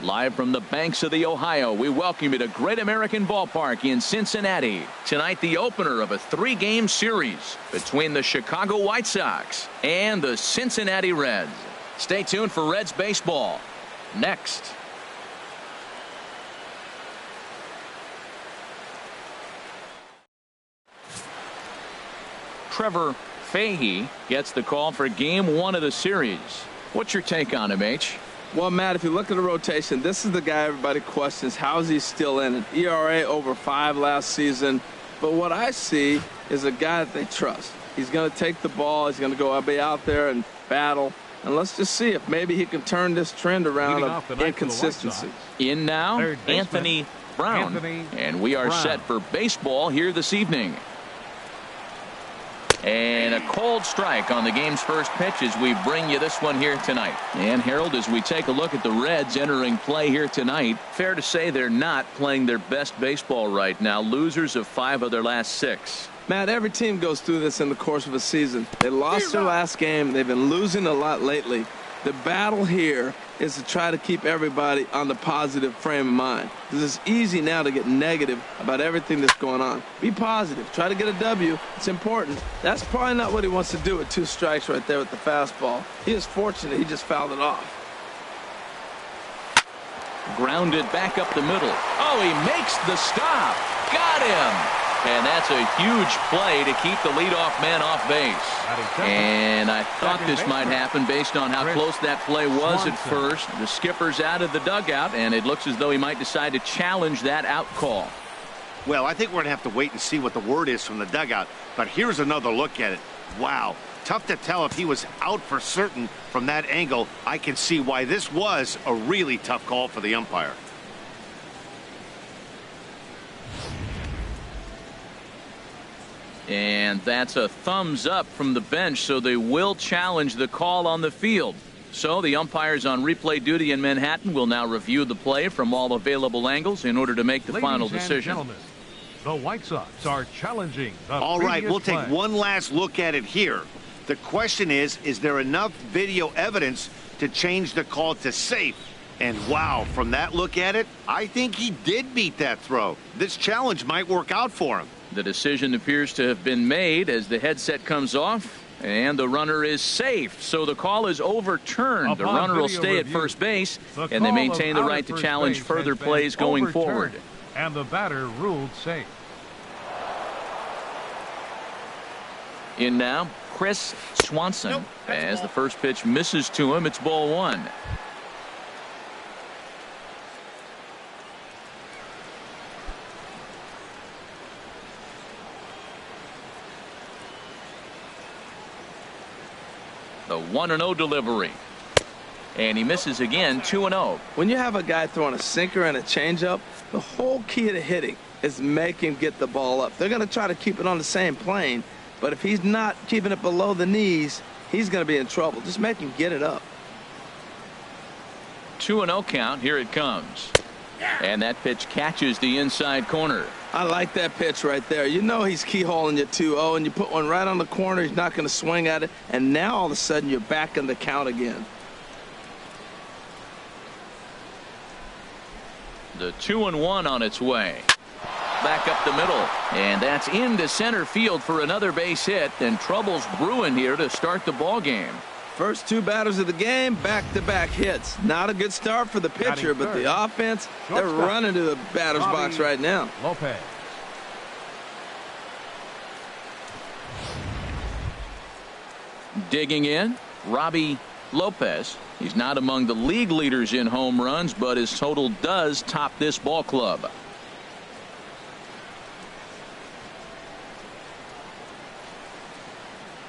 Live from the banks of the Ohio, we welcome you to Great American Ballpark in Cincinnati. Tonight, the opener of a 3-game series between the Chicago White Sox and the Cincinnati Reds. Stay tuned for Reds baseball next. Trevor Fahey gets the call for game 1 of the series. What's your take on him, H? Well, Matt, if you look at the rotation, this is the guy everybody questions. How is he still in it? ERA over 5 last season. But what I see is a guy that they trust. He's going to take the ball. He's going to go be out there and battle. And let's just see if maybe he can turn this trend around of inconsistency. In now, Anthony Brown. And we are set for baseball here this evening. And a cold strike on the game's first pitch as we bring you this one here tonight. And Harold, as we take a look at the Reds entering play here tonight, fair to say they're not playing their best baseball right now. Losers of 5 of their last 6. Matt, every team goes through this in the course of a season. They lost their last game. They've been losing a lot lately. The battle here is to try to keep everybody on the positive frame of mind. Because it's easy now to get negative about everything that's going on. Be positive. Try to get a W. It's important. That's probably not what he wants to do with 2 strikes right there with the fastball. He is fortunate he just fouled it off. Grounded back up the middle. Oh, he makes the stop. Got him. And that's a huge play to keep the leadoff man off base. And I thought this might happen based on how close that play was at first. The skipper's out of the dugout, and it looks as though he might decide to challenge that out call. Well, I think we're going to have to wait and see what the word is from the dugout. But here's another look at it. Wow. Tough to tell if he was out for certain from that angle. I can see why this was a really tough call for the umpire. And that's a thumbs up from the bench, so they will challenge the call on the field. So the umpires on replay duty in Manhattan will now review the play from all available angles in order to make the final decision. The White Sox are challenging the all right, we'll play. take one last look at it here. The question is there enough video evidence to change the call to safe? And wow, from that look at it, I think he did beat that throw. This challenge might work out for him. The decision appears to have been made as the headset comes off, and the runner is safe. So the call is overturned. The runner will stay at first base, and they maintain the right to challenge further plays going forward. And the batter ruled safe. In now, Chris Swanson. As the first pitch misses to him, it's ball 1. The 1-0 delivery. And he misses again, 2-0. When you have a guy throwing a sinker and a changeup, the whole key to hitting is make him get the ball up. They're going to try to keep it on the same plane, but if he's not keeping it below the knees, he's going to be in trouble. Just make him get it up. 2-0 count. Here it comes. And that pitch catches the inside corner. I like that pitch right there. You know he's keyholing you 2-0, and you put one right on the corner. He's not going to swing at it. And now all of a sudden you're back in the count again. The 2-1 on its way. Back up the middle. And that's into center field for another base hit. And trouble's brewing here to start the ball game. First 2 batters of the game, back-to-back hits. Not a good start for the pitcher, but the offense, they're running to the batter's box right now. Lopez. Digging in, Robbie Lopez. He's not among the league leaders in home runs, but his total does top this ball club.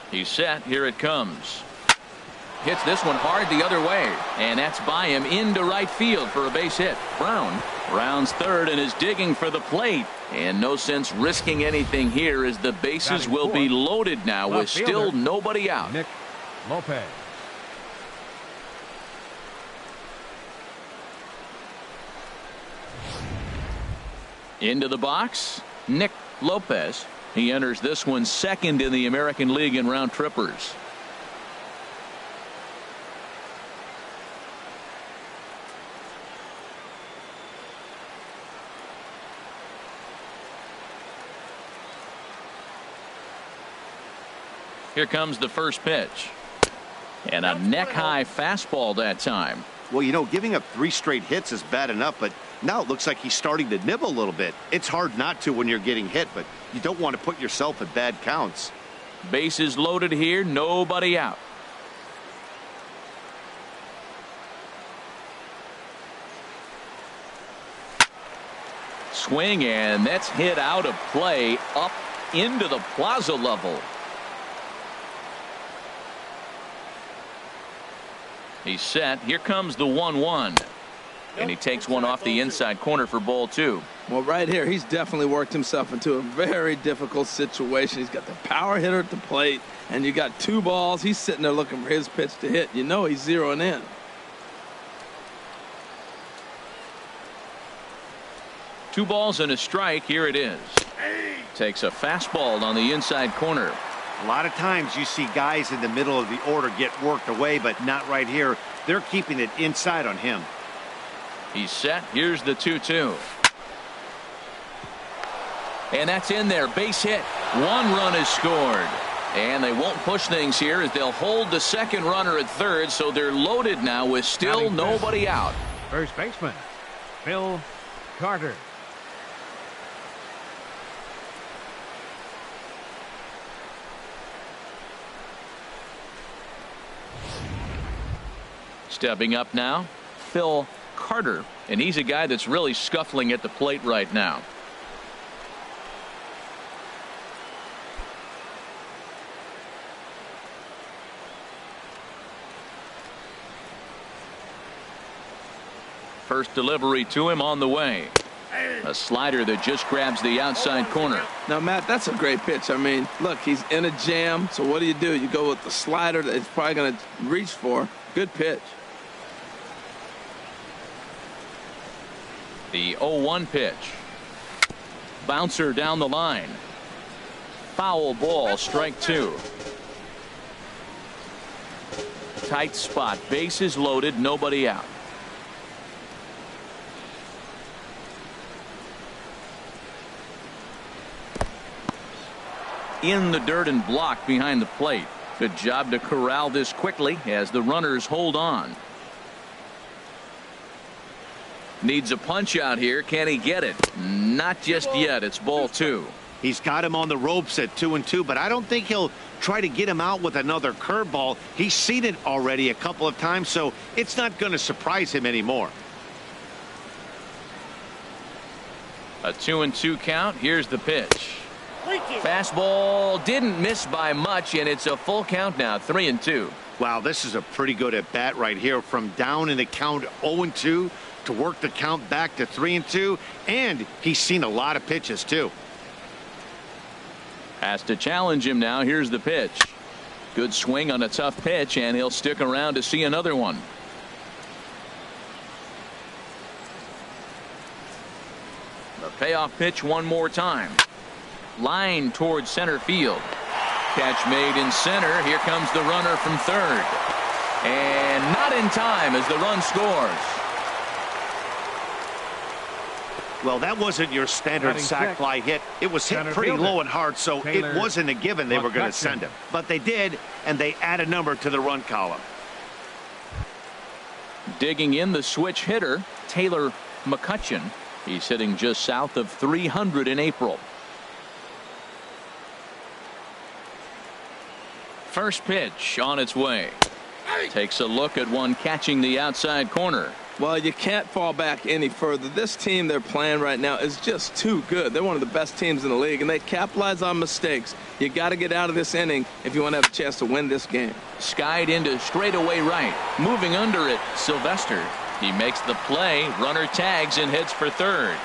He's set. Here it comes. Hits this one hard the other way, and that's by him into right field for a base hit. Brown rounds third and is digging for the plate, and no sense risking anything here as the bases will be loaded now with still nobody out. Nick Lopez. Into the box, Nick Lopez. He enters this one second in the American League in round trippers. Here comes the first pitch. And a neck-high fastball that time. Well, you know, giving up 3 straight hits is bad enough, but now it looks like he's starting to nibble a little bit. It's hard not to when you're getting hit, but you don't want to put yourself at bad counts. Bases loaded here, nobody out. Swing, and that's hit out of play up into the plaza level. He's set. Here comes the 1-1. And he takes one off the inside corner for ball 2. Well, right here, he's definitely worked himself into a very difficult situation. He's got the power hitter at the plate, and you got 2 balls. He's sitting there looking for his pitch to hit. You know he's zeroing in. Two balls and a strike. Here it is. Takes a fastball on the inside corner. A lot of times you see guys in the middle of the order get worked away, but not right here. They're keeping it inside on him. He's set. Here's the 2-2. And that's in there. Base hit. 1 run is scored. And they won't push things here as they'll hold the second runner at third, so they're loaded now with still nobody out. First baseman, Phil Carter. Stepping up now, Phil Carter, and he's a guy that's really scuffling at the plate right now. First delivery to him on the way. A slider that just grabs the outside corner. Now, Matt, that's a great pitch. I mean, look, he's in a jam, so what do? You go with the slider that he's probably going to reach for. Good pitch. The 0-1 pitch. Bouncer down the line. Foul ball, strike 2. Tight spot, bases loaded, nobody out. In the dirt and blocked behind the plate. Good job to corral this quickly as the runners hold on. Needs a punch out here. Can he get it? Not just yet. It's ball 2. He's got him on the ropes at 2-2, but I don't think he'll try to get him out with another curveball. He's seen it already a couple of times, so it's not going to surprise him anymore. A 2-2 count. Here's the pitch. Fastball didn't miss by much, and it's a full count now. 3-2. Wow, this is a pretty good at bat right here. From down in the count 0-2 to work the count back to 3-2, and he's seen a lot of pitches too. Has to challenge him now. Here's the pitch. Good swing on a tough pitch, and he'll stick around to see another one. The payoff pitch one more time. Line towards center field. Catch made in center. Here comes the runner from third. And not in time as the run scores. Well, that wasn't your standard sac fly hit. It was hit pretty low and hard, so it wasn't a given they were going to send him. But they did, and they add a number to the run column. Digging in the switch hitter, Taylor McCutcheon. He's hitting just south of 300 in April. First pitch on its way. Takes a look at one catching the outside corner. Well, you can't fall back any further. This team they're playing right now is just too good. They're one of the best teams in the league, and they capitalize on mistakes. You got to get out of this inning if you want to have a chance to win this game. Skied into straightaway right. Moving under it, Sylvester. He makes the play. Runner tags and heads for third.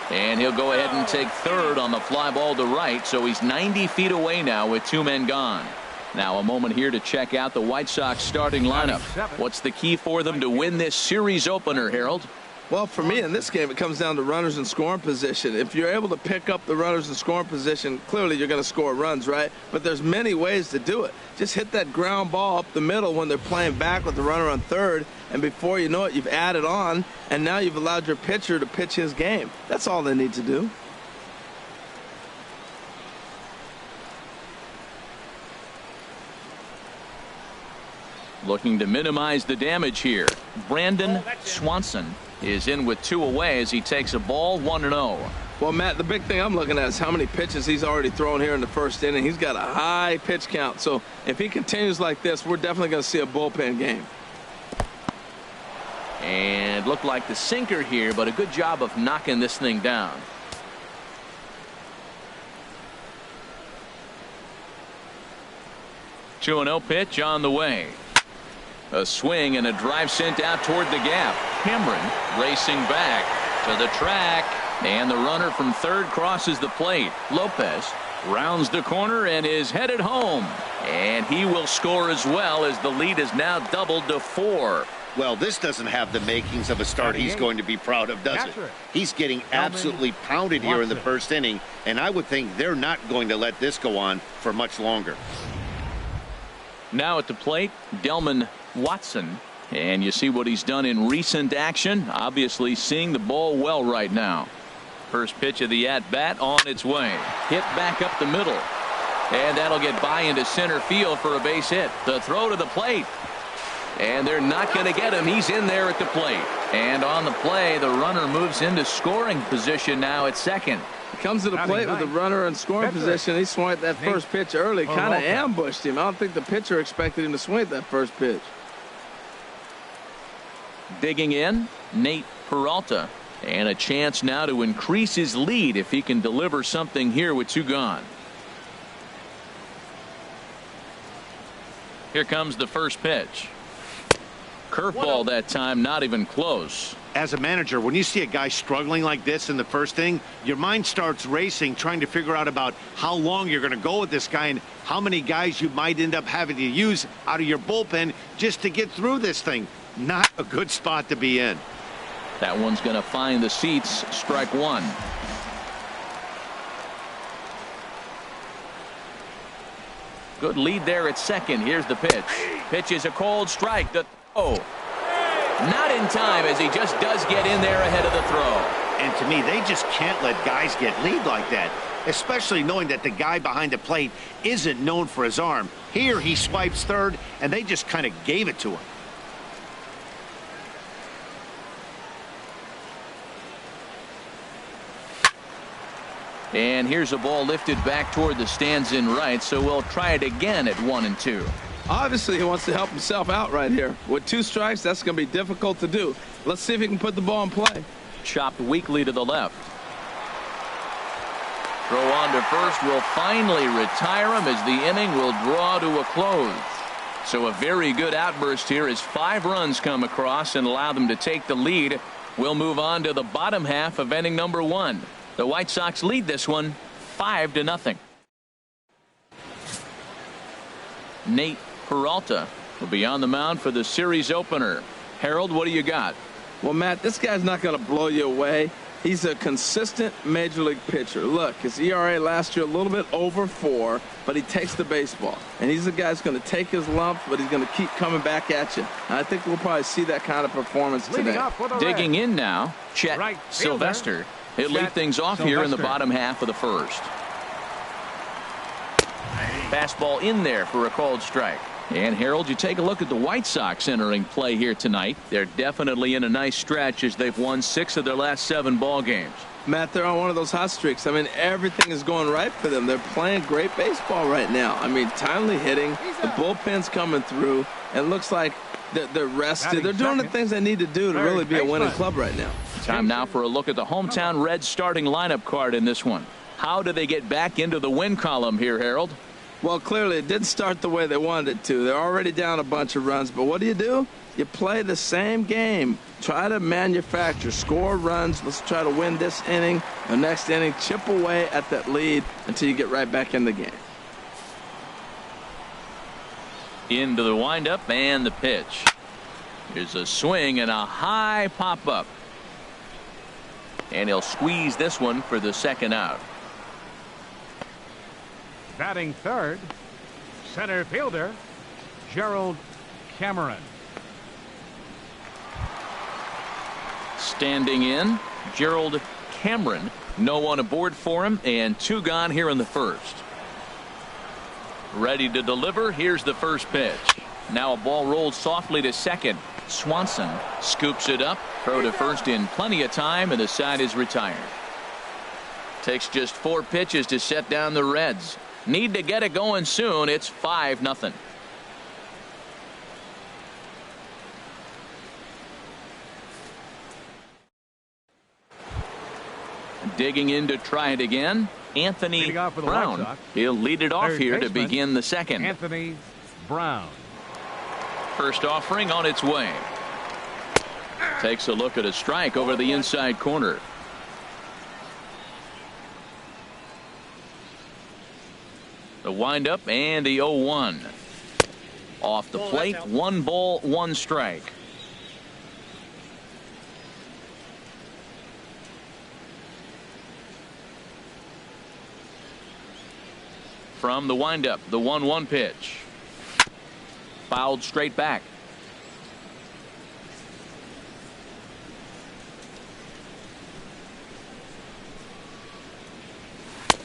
And he'll go ahead and take third on the fly ball to right, so he's 90 feet away now with 2 men gone. Now a moment here to check out the White Sox starting lineup. What's the key for them to win this series opener, Harold? Well, for me in this game, it comes down to runners in scoring position. If you're able to pick up the runners in scoring position, clearly you're going to score runs, right? But there's many ways to do it. Just hit that ground ball up the middle when they're playing back with the runner on third, and before you know it, you've added on, and now you've allowed your pitcher to pitch his game. That's all they need to do. Looking to minimize the damage here. Brandon Swanson is in with 2 away as he takes a ball 1-0. Well, Matt, the big thing I'm looking at is how many pitches he's already thrown here in the first inning. He's got a high pitch count. So if he continues like this, we're definitely going to see a bullpen game. And looked like the sinker here, but a good job of knocking this thing down. Two 2-0 pitch on the way. A swing and a drive sent out toward the gap. Cameron racing back to the track, and the runner from third crosses the plate. Lopez rounds the corner and is headed home, and he will score as well as the lead is now doubled to 4. Well, this doesn't have the makings of a start he's going to be proud of, does it? He's getting absolutely pounded here in the first inning, and I would think they're not going to let this go on for much longer. Now at the plate, Delman Watson, and you see what he's done in recent action. Obviously seeing the ball well right now. First pitch of the at-bat on its way. Hit back up the middle, and that'll get by into center field for a base hit. The throw to the plate, and they're not going to get him. He's in there at the plate, and on the play the runner moves into scoring position now at second. He comes to the plate with the runner in scoring position. He swung at that first pitch early, kind of ambushed him. I don't think the pitcher expected him to swing at that first pitch. Digging in, Nate Peralta, and a chance now to increase his lead if he can deliver something here with 2 gone. Here comes the first pitch. Curveball that time, not even close. As a manager, when you see a guy struggling like this in the first inning, your mind starts racing, trying to figure out about how long you're going to go with this guy and how many guys you might end up having to use out of your bullpen just to get through this thing. Not a good spot to be in. That one's going to find the seats. Strike 1. Good lead there at second. Here's the pitch. Pitch is a cold strike. Not in time, as he just does get in there ahead of the throw. And to me, they just can't let guys get lead like that, especially knowing that the guy behind the plate isn't known for his arm. Here he swipes third, and they just kind of gave it to him. And here's a ball lifted back toward the stands in right, so we'll try it again at 1-2. Obviously, he wants to help himself out right here. With 2 strikes, that's going to be difficult to do. Let's see if he can put the ball in play. Chopped weakly to the left. Throw on to first will finally retire him as the inning will draw to a close. So a very good outburst here as 5 runs come across and allow them to take the lead. We'll move on to the bottom half of inning number 1. The White Sox lead this one 5-0. Nate Peralta will be on the mound for the series opener. Harold, what do you got? Well, Matt, this guy's not going to blow you away. He's a consistent major league pitcher. Look, his ERA last year a little bit over 4, but he takes the baseball. And he's the guy that's going to take his lumps, but he's going to keep coming back at you. And I think we'll probably see that kind of performance today. Digging in now, Chet Sylvester. He'll lead things off here in the bottom half of the first. Fastball in there for a called strike. And Harold, you take a look at the White Sox entering play here tonight. They're definitely in a nice stretch as they've won 6 of their last 7 ball games. Matt, they're on one of those hot streaks. I mean, everything is going right for them. They're playing great baseball right now. I mean, timely hitting, the bullpen's coming through, and it looks like they're rested. They're doing the things they need to do to really be a winning club right now. Time now for a look at the hometown Reds starting lineup card in this one. How do they get back into the win column here, Harold? Well, clearly it didn't start the way they wanted it to. They're already down a bunch of runs, but what do? You play the same game. Try to manufacture, score runs. Let's try to win this inning, the next inning, chip away at that lead until you get right back in the game. Into the windup and the pitch. Here's a swing and a high pop-up. And he'll squeeze this one for the second out. Batting third, center fielder, Gerald Cameron. Standing in, Gerald Cameron. No one aboard for him, and 2 gone here in the first. Ready to deliver. Here's the first pitch. Now a ball rolled softly to second. Swanson scoops it up. Throw to first in plenty of time, and the side is retired. Takes just 4 pitches to set down the Reds. Need to get it going soon. It's 5-0. Digging in to try it again, Anthony Brown. He'll lead it off here to begin the second. Anthony Brown. First offering on its way. Takes a look at a strike over the inside corner. The windup and the 0-1. Off the plate, 1 ball, 1 strike. From the windup, the 1-1 pitch. Fouled straight back.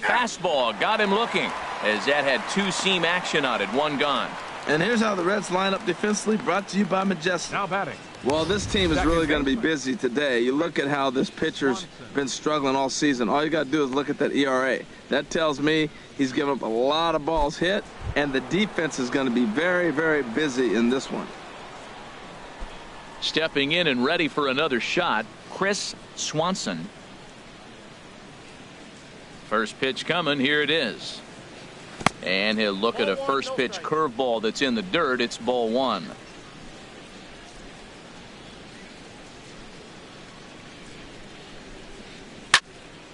Fastball got him looking, as that had 2-seam action on it. 1 gone. And here's how the Reds line up defensively, brought to you by Majestic. Now batting. Well, this team is really going to be busy today. You look at how this pitcher's been struggling all season. All you got to do is look at that ERA. That tells me he's given up a lot of balls hit, and the defense is going to be very, very busy in this one. Stepping in and ready for another shot, Chris Swanson. First pitch coming. Here it is. And he'll look at a first pitch curveball that's in the dirt. It's ball 1.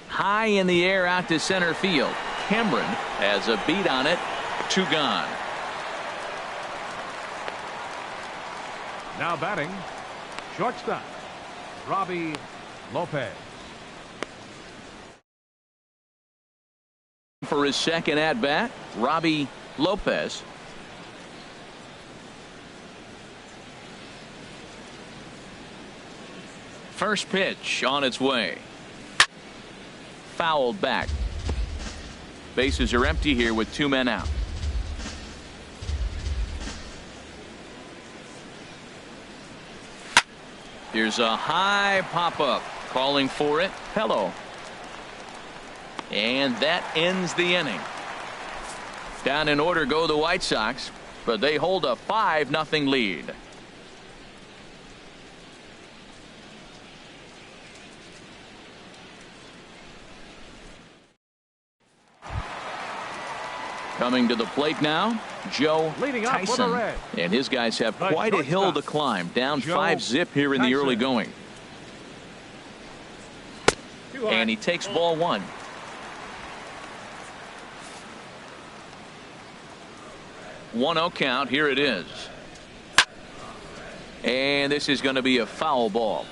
High in the air out to center field. Cameron has a beat on it. 2 gone. Now batting, shortstop, Robbie Lopez. For his second at bat, Robbie Lopez. First pitch on its way. Fouled back. Bases are empty here with 2 men out. Here's a high pop-up. Calling for it. Hello. And that ends the inning. Down in order go the White Sox, but they hold a 5-0 lead. Coming to the plate now, Joe Tyson. And his guys have quite a hill to climb. Down 5-0 here in the early going. And he takes ball 1. One 0 count. Here it is. And this is going to be a foul ball.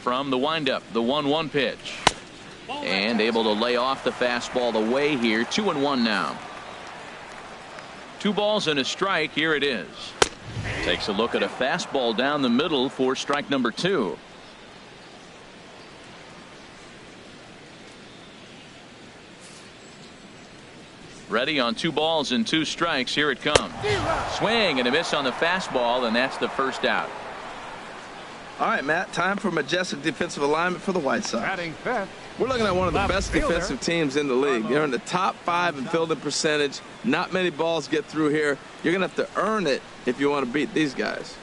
From the windup, the 1-1 pitch. And able to lay off the fastball away here. 2-1 now. 2 balls and a strike. Here it is. Takes a look at a fastball down the middle for strike number 2. Ready on 2 balls and 2 strikes. Here it comes. Swing and a miss on the fastball, and that's the first out. All right, Matt, time for majestic defensive alignment for the White Sox. Batting fifth. We're looking at one of the best defensive teams in the league. They're in the top 5 in fielding percentage. Not many balls get through here. You're going to have to earn it if you want to beat these guys.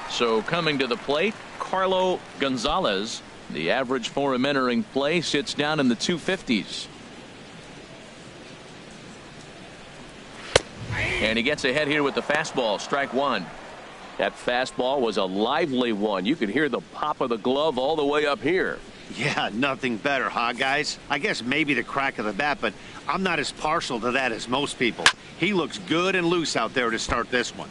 So coming to the plate, Carlo Gonzalez. The average for him entering play sits down in the 250s. And he gets ahead here with the fastball. Strike 1. That fastball was a lively one. You could hear the pop of the glove all the way up here. Yeah, nothing better, huh, guys? I guess maybe the crack of the bat, but I'm not as partial to that as most people. He looks good and loose out there to start this one.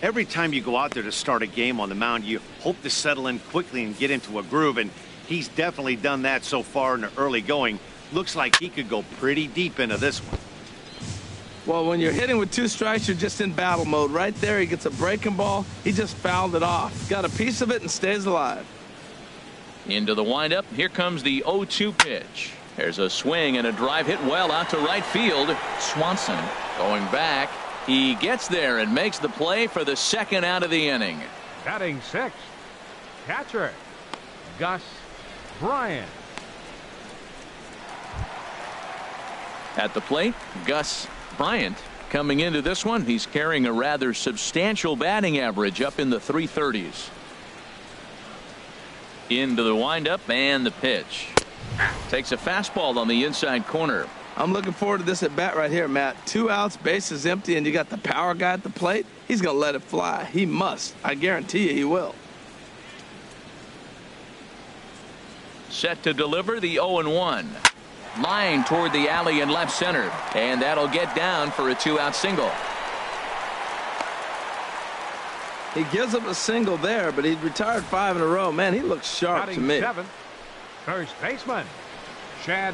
Every time you go out there to start a game on the mound, you hope to settle in quickly and get into a groove, and he's definitely done that so far in the early going. Looks like he could go pretty deep into this one. Well, when you're hitting with 2 strikes, you're just in battle mode. Right there, he gets a breaking ball. He just fouled it off. Got a piece of it and stays alive. Into the windup. Here comes the 0-2 pitch. There's a swing and a drive hit well out to right field. Swanson going back. He gets there and makes the play for the second out of the inning. Batting 6th, catcher, Gus Bryant. At the plate, Gus Bryant coming into this one. He's carrying a rather substantial batting average up in the 330s. Into the windup and the pitch. Takes a fastball on the inside corner. I'm looking forward to this at bat right here, Matt. 2 outs, bases empty, and you got the power guy at the plate. He's going to let it fly. He must. I guarantee you he will. Set to deliver the 0-1. Line toward the alley in left center. And that'll get down for a 2-out single. He gives up a single there, but he's retired 5 in a row. Man, he looks sharp to me. 7th, first baseman, Chad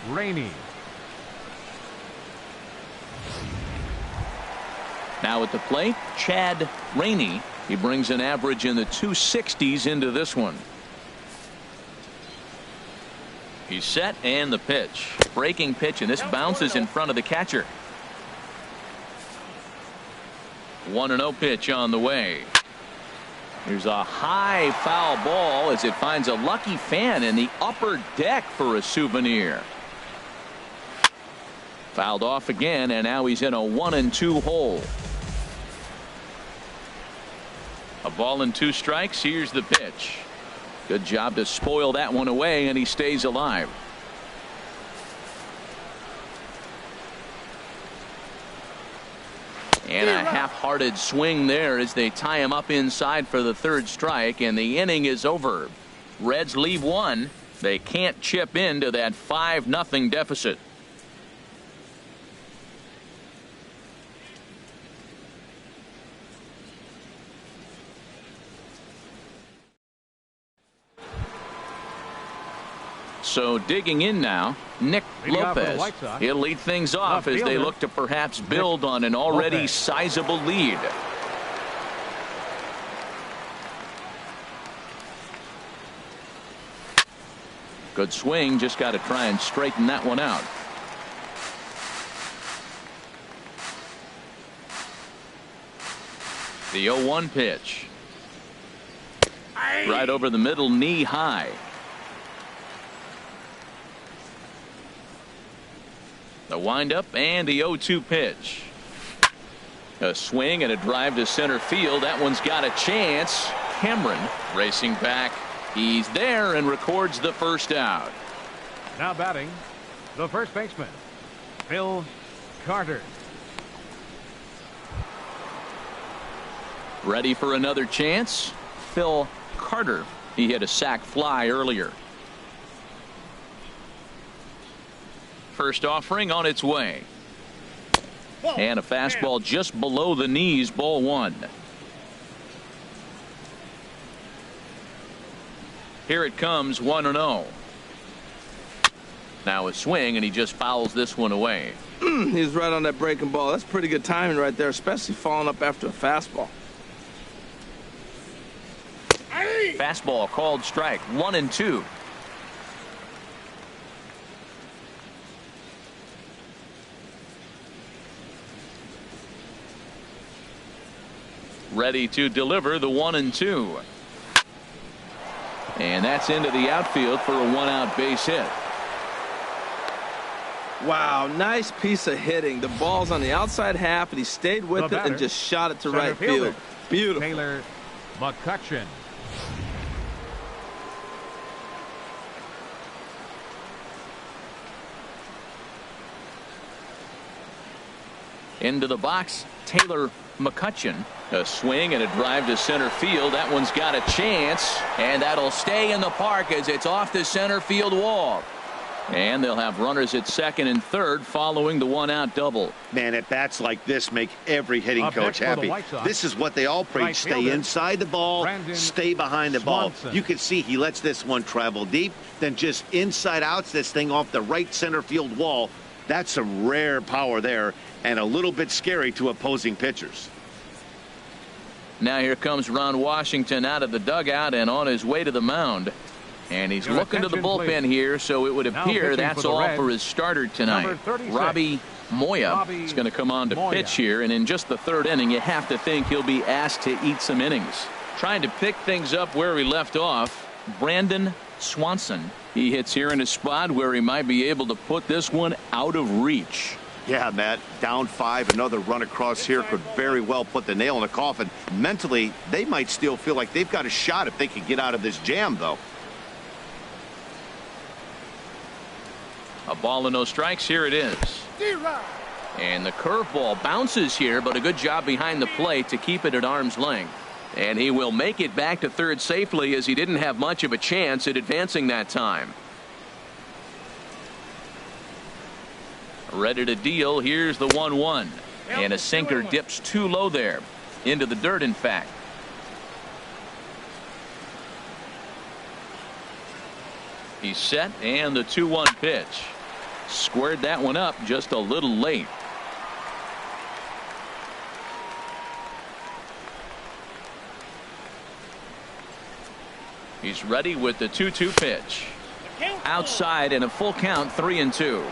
Rainey. Now at the plate, Chad Rainey. He brings an average in the 260s into this one. He's set and the pitch. Breaking pitch, and this bounces in front of the catcher. 1-0 pitch on the way. Here's a high foul ball as it finds a lucky fan in the upper deck for a souvenir. Fouled off again, and now he's in a 1-2 hole. A ball and 2 strikes. Here's the pitch. Good job to spoil that one away, and he stays alive. And a half-hearted swing there as they tie him up inside for the 3rd strike, and the inning is over. Reds leave 1. They can't chip into that 5-0 deficit. So digging in now, Nick Lopez. He'll lead things off as they look to perhaps build on an already sizable lead. Good swing, just got to try and straighten that one out. The 0-1 pitch. Right over the middle, knee high. The windup and the 0-2 pitch. A swing and a drive to center field. That one's got a chance. Cameron racing back. He's there and records the first out. Now batting, the first baseman, Phil Carter. Ready for another chance? Phil Carter. He hit a sac fly earlier. First offering on its way. And a fastball just below the knees, ball 1. Here it comes, 1-0. Now a swing, and he just fouls this one away. He's right on that breaking ball. That's pretty good timing right there, especially following up after a fastball. Fastball called strike, 1-2. Ready to deliver the 1-2. And that's into the outfield for a 1-out base hit. Wow, nice piece of hitting. The ball's on the outside half, and he stayed with it and just shot it to right field. Beautiful. Taylor McCutcheon. Into the box, Taylor McCutcheon. A swing and a drive to center field. That one's got a chance, and that'll stay in the park as it's off the center field wall. And they'll have runners at second and third following the 1-out double. Man, at bats like this make every hitting coach happy. This is what they all preach. Stay inside the ball, stay behind the ball. You can see he lets this one travel deep, then just inside outs this thing off the right center field wall. That's some rare power there and a little bit scary to opposing pitchers. Now here comes Ron Washington out of the dugout and on his way to the mound. And he's looking to the bullpen here, so it would appear that's all for his starter tonight. Robbie Moya is going to come on to pitch here, and in just the third inning, you have to think he'll be asked to eat some innings. Trying to pick things up where he left off, Brandon Swanson. He hits here in a spot where he might be able to put this one out of reach. Yeah, Matt, down 5, another run across here could very well put the nail in the coffin. Mentally, they might still feel like they've got a shot if they can get out of this jam, though. A ball and no strikes. Here it is. And the curveball bounces here, but a good job behind the plate to keep it at arm's length. And he will make it back to third safely, as he didn't have much of a chance at advancing that time. Ready to deal. Here's the 1-1. And a sinker dips too low there. Into the dirt, in fact. He's set, and the 2-1 pitch. Squared that one up just a little late. He's ready with the 2-2 pitch. Outside and a full count, 3-2.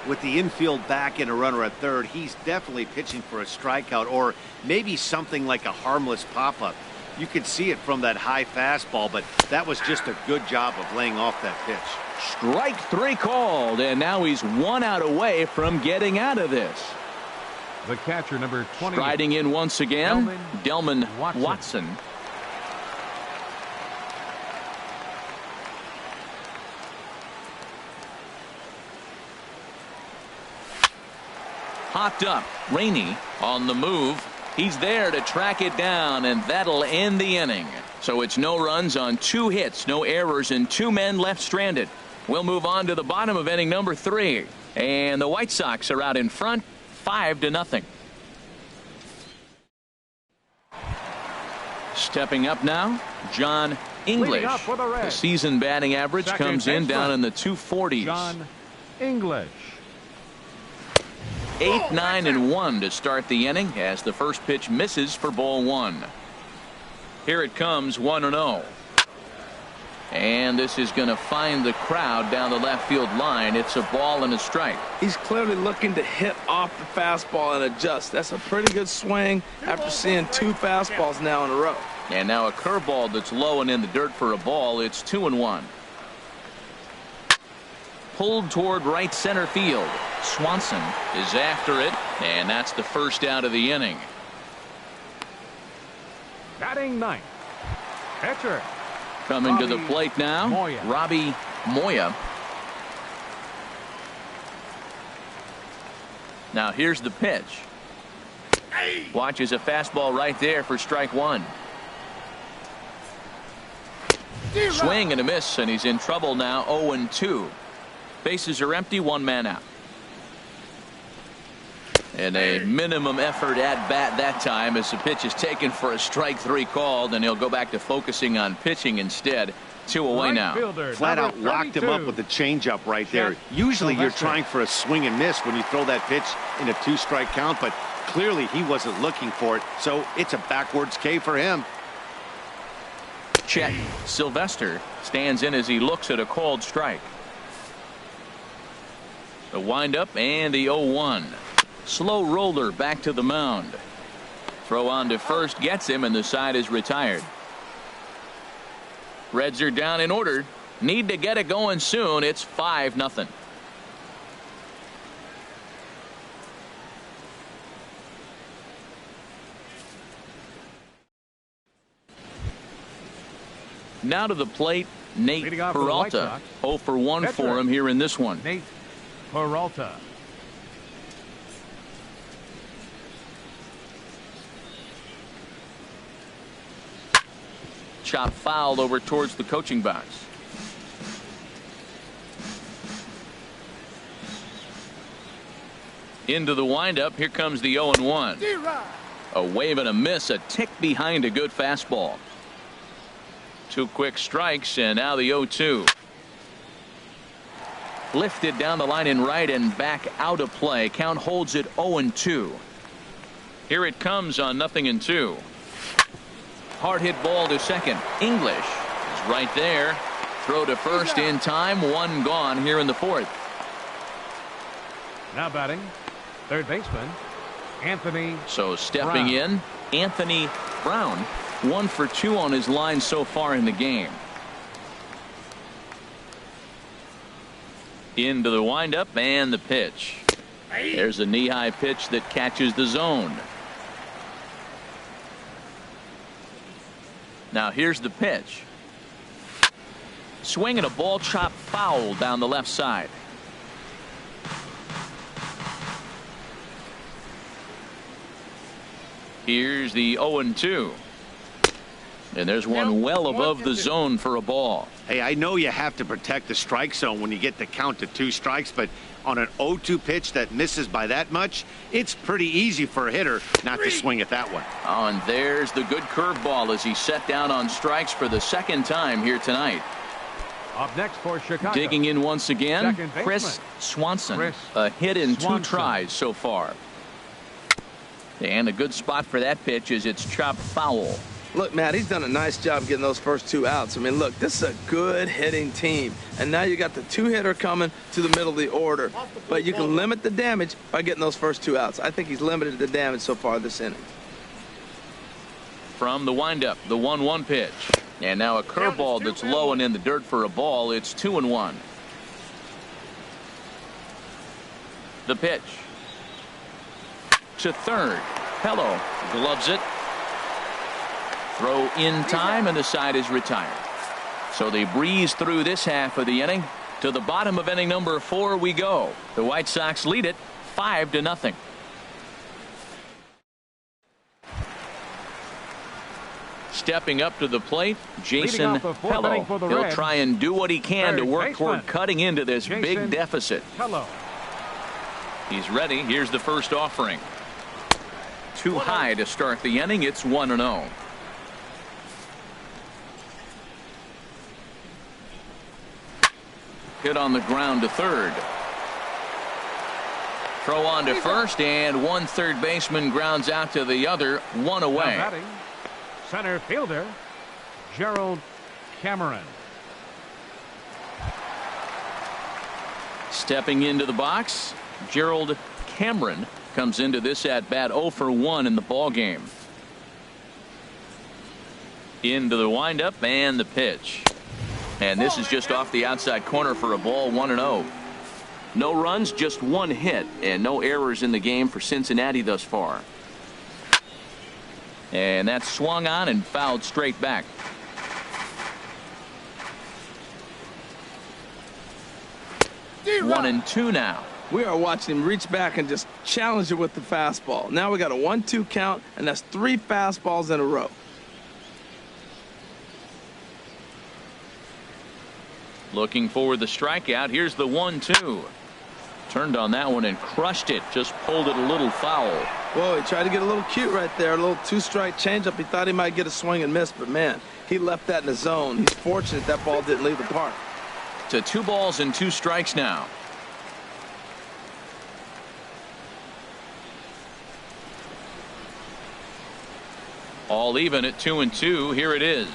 With the infield back and a runner at third, he's definitely pitching for a strikeout or maybe something like a harmless pop-up. You could see it from that high fastball, but that was just a good job of laying off that pitch. Strike 3 called, and now he's 1 out away from getting out of this. The catcher, number 20. Striding in once again, Delman Watson. Hopped up, Rainey on the move. He's there to track it down, and that'll end the inning. So it's no runs on 2 hits, no errors, and 2 men left stranded. We'll move on to the bottom of inning number 3. And the White Sox are out in front, 5-0. Stepping up now, John English. The season batting average comes in down in the 240s. John English. 8, 9, and 1 to start the inning as the first pitch misses for ball 1. Here it comes, 1-0. And this is going to find the crowd down the left field line. It's a ball and a strike. He's clearly looking to hit off the fastball and adjust. That's a pretty good swing after seeing 2 fastballs now in a row. And now a curveball that's low and in the dirt for a ball. It's 2-1. Pulled toward right center field. Swanson is after it, and that's the first out of the inning. Batting 9th. Pitcher. Coming to the plate now, Robbie Moya. Now here's the pitch. Watches a fastball right there for strike 1. Swing and a miss, and he's in trouble now, 0-2. Bases are empty, 1 man out. And a minimum effort at bat that time as the pitch is taken for a strike 3 called, and he'll go back to focusing on pitching instead. 2 away now. Flat out locked him up with the changeup right there. Usually you're trying for a swing and miss when you throw that pitch in a 2-strike count, but clearly he wasn't looking for it, so it's a backwards K for him. Chet Sylvester stands in as he looks at a called strike. The windup and the 0-1. Slow roller back to the mound. Throw on to first gets him, and the side is retired. Reds are down in order. Need to get it going soon. It's 5-0. Now to the plate, Nate Peralta. 0 for 1 for him here in this one. Nate Peralta. Chop fouled over towards the coaching box. Into the windup. Here comes the 0-1. A wave and a miss, a tick behind a good fastball. 2 quick strikes, and now the 0-2. Lifted down the line in right and back out of play. Count holds it 0-2. Here it comes on 0-2. Hard hit ball to second. English is right there. Throw to first in time. One gone here in the fourth. Now batting, third baseman, Anthony. So stepping in, Anthony Brown. 1 for 2 on his line so far in the game. Into the windup and the pitch. There's a knee-high pitch that catches the zone. Now here's the pitch. Swinging a ball chopped foul down the left side. Here's the 0-2. And there's one well above the zone for a ball. Hey, I know you have to protect the strike zone when you get the count to 2 strikes, but on an 0-2 pitch that misses by that much, it's pretty easy for a hitter not to swing at that one. Oh, and there's the good curveball as he set down on strikes for the second time here tonight. Up next for Chicago. Digging in once again, Chris Swanson. A hit in 2 tries so far. And a good spot for that pitch is it's chopped foul. Look, Matt, he's done a nice job getting those first 2 outs. I mean, look, this is a good hitting team. And now you got the 2-hitter coming to the middle of the order. But you can limit the damage by getting those first 2 outs. I think he's limited the damage so far this inning. From the windup, the 1-1 pitch. And now a curveball that's low and in the dirt for a ball. It's 2-1. The pitch. To third. Hello. Gloves it. Throw in time, and the side is retired. So they breeze through this half of the inning. To the bottom of inning number 4 we go. The White Sox lead it 5-0. Stepping up to the plate, Jason Hello. He'll try and do what he can to work toward cutting into this big deficit. Hello. He's ready. Here's the first offering. Too high to start the inning. It's 1-0. Hit on the ground to third. Throw on to first, and one third baseman grounds out to the other. 1 away. Batting, center fielder Gerald Cameron. Stepping into the box, Gerald Cameron comes into this at bat 0 for 1 in the ball game. Into the windup and the pitch. And this is just off the outside corner for a ball. 1-0. No runs, just 1 hit, and no errors in the game for Cincinnati thus far. And that's swung on and fouled straight back. One and 2 now. We are watching him reach back and just challenge it with the fastball. Now we got a 1-2 count, and that's 3 fastballs in a row. Looking for the strikeout. Here's the 1-2. Turned on that one and crushed it. Just pulled it a little foul. Whoa, he tried to get a little cute right there. A little 2-strike changeup. He thought he might get a swing and miss, but man, he left that in the zone. He's fortunate that ball didn't leave the park. To 2 balls and 2 strikes now. All even at 2-2. Here it is.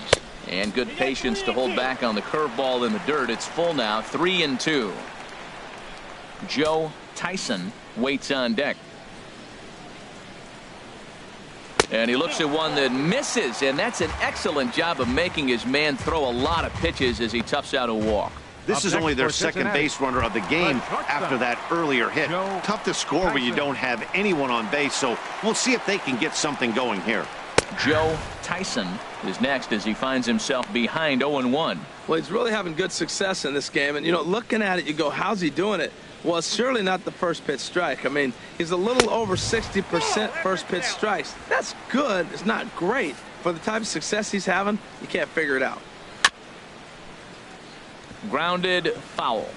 And good patience to hold back on the curveball in the dirt. It's full now. 3-2. Joe Tyson waits on deck. And he looks at one that misses, and that's an excellent job of making his man throw a lot of pitches as he toughs out a walk. This is only their second base runner of the game after that earlier hit. Tough to score when you don't have anyone on base, so we'll see if they can get something going here. Joe Tyson is next as he finds himself behind 0-1. Well, he's really having good success in this game. And, you know, looking at it, you go, how's he doing it? Well, it's surely not the first pitch strike. I mean, he's a little over 60% first pitch strikes. That's good. It's not great. For the type of success he's having, you can't figure it out. Grounded foul.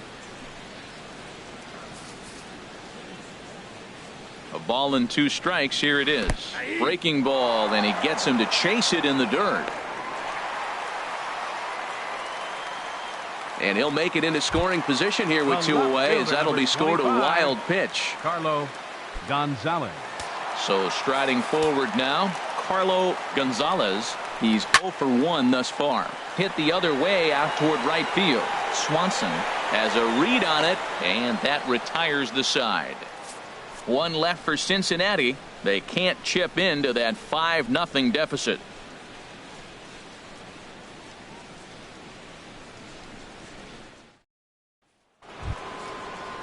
A ball and 2 strikes. Here it is. Breaking ball, and he gets him to chase it in the dirt. And he'll make it into scoring position here with 2 away, as that'll be scored a wild pitch. Carlo Gonzalez. So striding forward now, Carlo Gonzalez. He's 0 for 1 thus far. Hit the other way out toward right field. Swanson has a read on it, and that retires the side. 1 left for Cincinnati. They can't chip into that 5-0 deficit.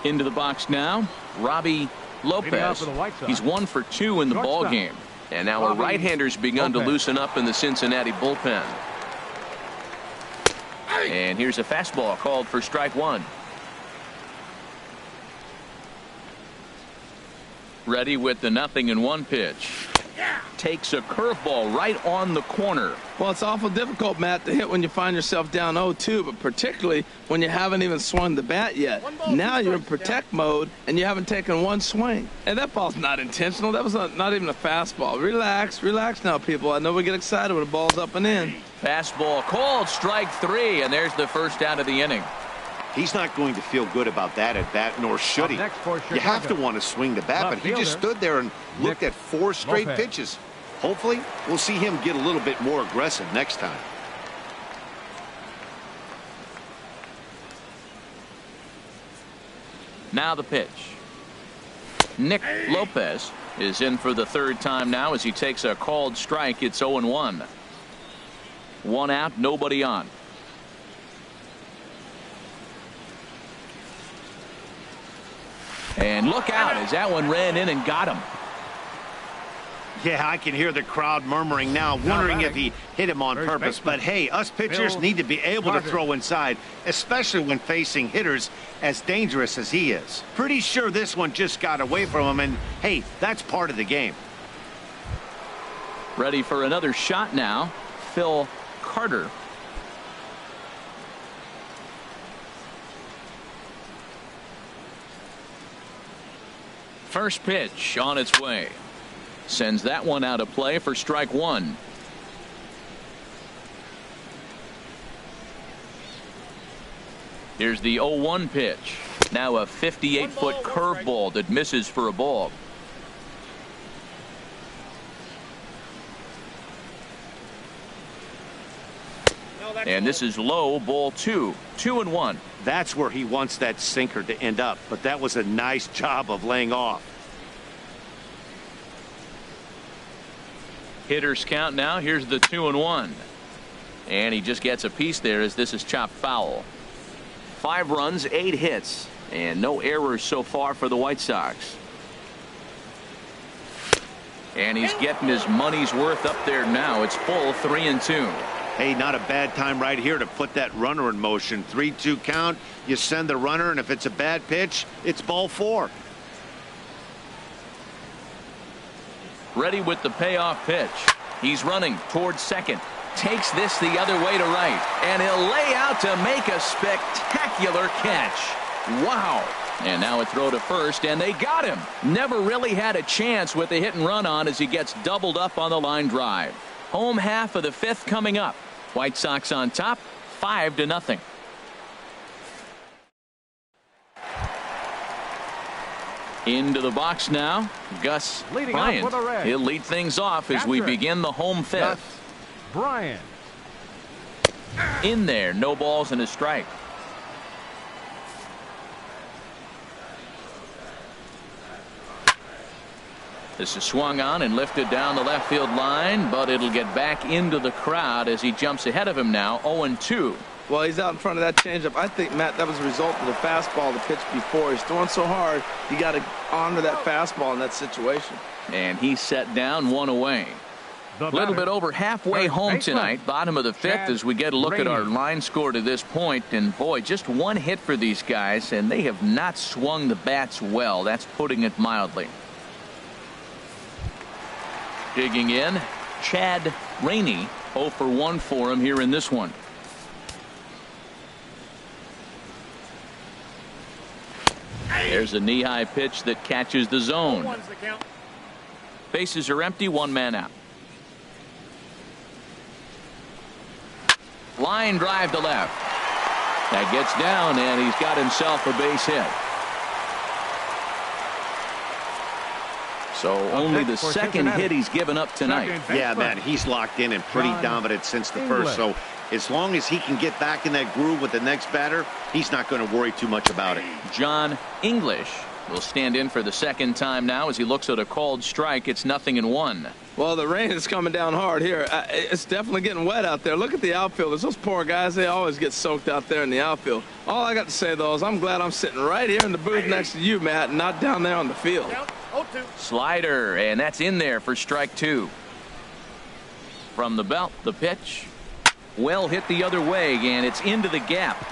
Into the box now, Robbie Lopez. He's 1 for 2 in the ball game. And now a right-hander's begun to loosen up in the Cincinnati bullpen. And here's a fastball called for strike 1. Ready with the 0-1 pitch. Takes a curveball right on the corner. Well, it's awful difficult, Matt, to hit when you find yourself down 0-2, but particularly when you haven't even swung the bat yet. Now you're in protect mode, and you haven't taken 1 swing. And that ball's not intentional. That was not even a fastball. Relax now, people. I know we get excited when the ball's up and in. Fastball called, strike 3, and there's the first out of the inning. He's not going to feel good about that at bat, nor should he. You have to want to swing the bat, but he just stood there and looked at 4 straight pitches. Hopefully, we'll see him get a little bit more aggressive next time. Now the pitch. Nick Lopez is in for the 3rd time now as he takes a called strike. It's 0-1. 1 out, nobody on. And look out as that one ran in and got him. Yeah, I can hear the crowd murmuring now, wondering if he hit him on purpose. But hey, us pitchers need to be able to throw inside, especially when facing hitters as dangerous as he is. Pretty sure this one just got away from him, and hey, that's part of the game. Ready for another shot now, Phil Carter. First pitch on its way. Sends that one out of play for strike 1. Here's the 0-1 pitch. Now a 58-foot curveball that misses for a ball. And this is low, ball 2. 2-1. That's where he wants that sinker to end up, but that was a nice job of laying off. Hitters count now. Here's the 2-1. And he just gets a piece there as this is chopped foul. 5 runs, 8 hits, and no errors so far for the White Sox. And he's getting his money's worth up there now. It's full, 3-2. Hey, not a bad time right here to put that runner in motion. 3-2 count. You send the runner, and if it's a bad pitch, it's ball 4. Ready with the payoff pitch. He's running towards second. Takes this the other way to right. And he'll lay out to make a spectacular catch. Wow. And now a throw to first, and they got him. Never really had a chance with the hit and run on as he gets doubled up on the line drive. Home half of the 5th coming up. White Sox on top, 5-0. Into the box now, Gus Bryant. He'll lead things off as we begin the home 5th. Bryant. In there, no balls and a strike. This is swung on and lifted down the left field line, but it'll get back into the crowd as he jumps ahead of him now, 0-2. Well, he's out in front of that changeup. I think, Matt, that was a result of the fastball, the pitch before. He's throwing so hard, you got to honor that fastball in that situation. And he's set down, 1 away. A little bit over halfway home tonight, bottom of the 5th, as we get a look at our line score to this point. And boy, just 1 hit for these guys, and they have not swung the bats well. That's putting it mildly. Digging in, Chad Rainey, 0 for 1 for him here in this one. There's a knee-high pitch that catches the zone. Bases are empty, 1 man out. Line drive to left. That gets down, and he's got himself a base hit. So only the second hit he's given up tonight. Yeah, man, he's locked in and pretty dominant since the first. So as long as he can get back in that groove with the next batter, he's not going to worry too much about it. John English will stand in for the second time now as he looks at a called strike. It's 0-1. Well, the rain is coming down hard here. It's definitely getting wet out there. Look at the outfielders. Those poor guys, they always get soaked out there in the outfield. All I got to say, though, is I'm glad I'm sitting right here in the booth next to you, Matt, and not down there on the field. Slider, and that's in there for strike 2. From the belt, the pitch. Well hit the other way, and it's into the gap.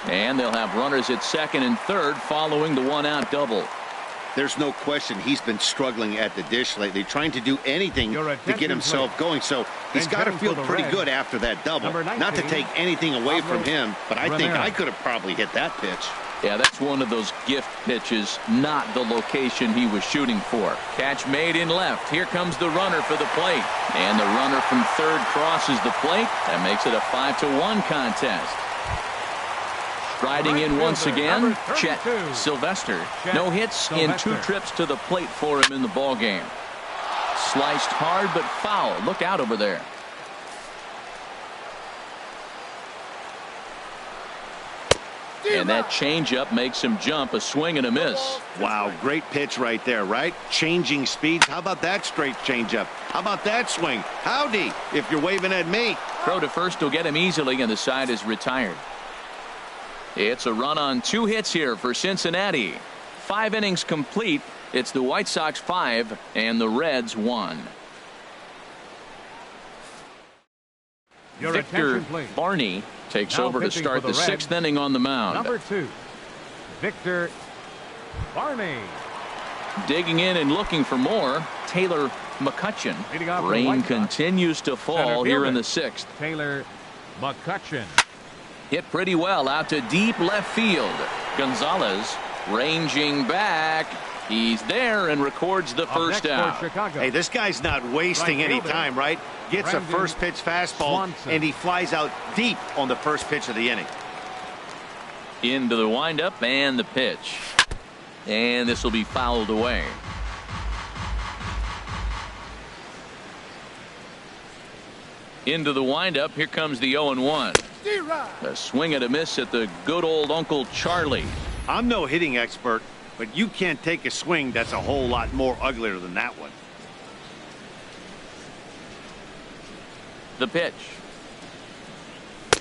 And they'll have runners at second and third following the one-out double. There's no question he's been struggling at the dish lately, trying to do anything to get himself going. So he's got to feel pretty good after that double. Not to take anything away from him, but I think I could have probably hit that pitch. Yeah, that's one of those gift pitches, not the location he was shooting for. Catch made in left. Here comes the runner for the plate. And the runner from third crosses the plate. That makes it a 5-1 contest. Striding in once again, Chet Sylvester. No hits in 2 trips to the plate for him in the ballgame. Sliced hard but foul. Look out over there. And that changeup makes him jump. A swing and a miss. Wow, great pitch right there, right? Changing speeds. How about that straight changeup? How about that swing? Howdy, if you're waving at me. Throw to first will get him easily, and the side is retired. It's a run on 2 hits here for Cincinnati. 5 innings complete. It's the White Sox 5 and the Reds 1. Victor Barney takes over to start the 6th inning on the mound. Number 2, Victor Barney. Digging in and looking for more, Taylor McCutcheon. Rain continues to fall here in the 6th. Taylor McCutcheon. Hit pretty well out to deep left field. Gonzalez ranging back. He's there and records the first out. Hey, this guy's not wasting any time, right? Gets a first pitch fastball, and he flies out deep on the first pitch of the inning. Into the windup and the pitch. And this will be fouled away. Into the windup. Here comes the 0-1. A swing and a miss at the good old Uncle Charlie. I'm no hitting expert, but you can't take a swing that's a whole lot more uglier than that one. The pitch.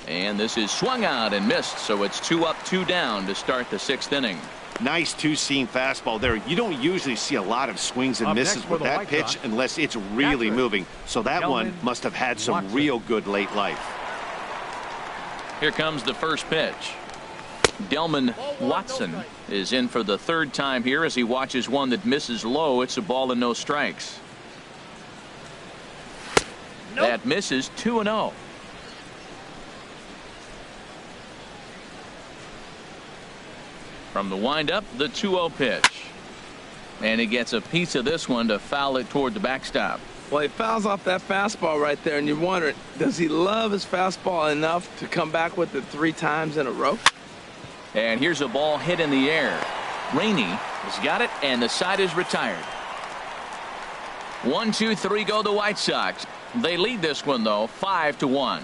And this is swung out and missed, so it's 2 up, 2 down to start the 6th inning. Nice 2-seam fastball there. You don't usually see a lot of swings and misses with that pitch unless it's really moving. So that one must have had some real good late life. Here comes the first pitch. Delman Watson is in for the 3rd time here as he watches one that misses low. It's a ball and no strikes. That misses. 2-0. From the windup, the 2-0 pitch. And he gets a piece of this one to foul it toward the backstop. Well, he fouls off that fastball right there, and you're wondering, does he love his fastball enough to come back with it 3 times in a row? And here's a ball hit in the air. Rainey has got it, and the side is retired. 1, 2, 3 go the White Sox. They lead this one, though, 5-1.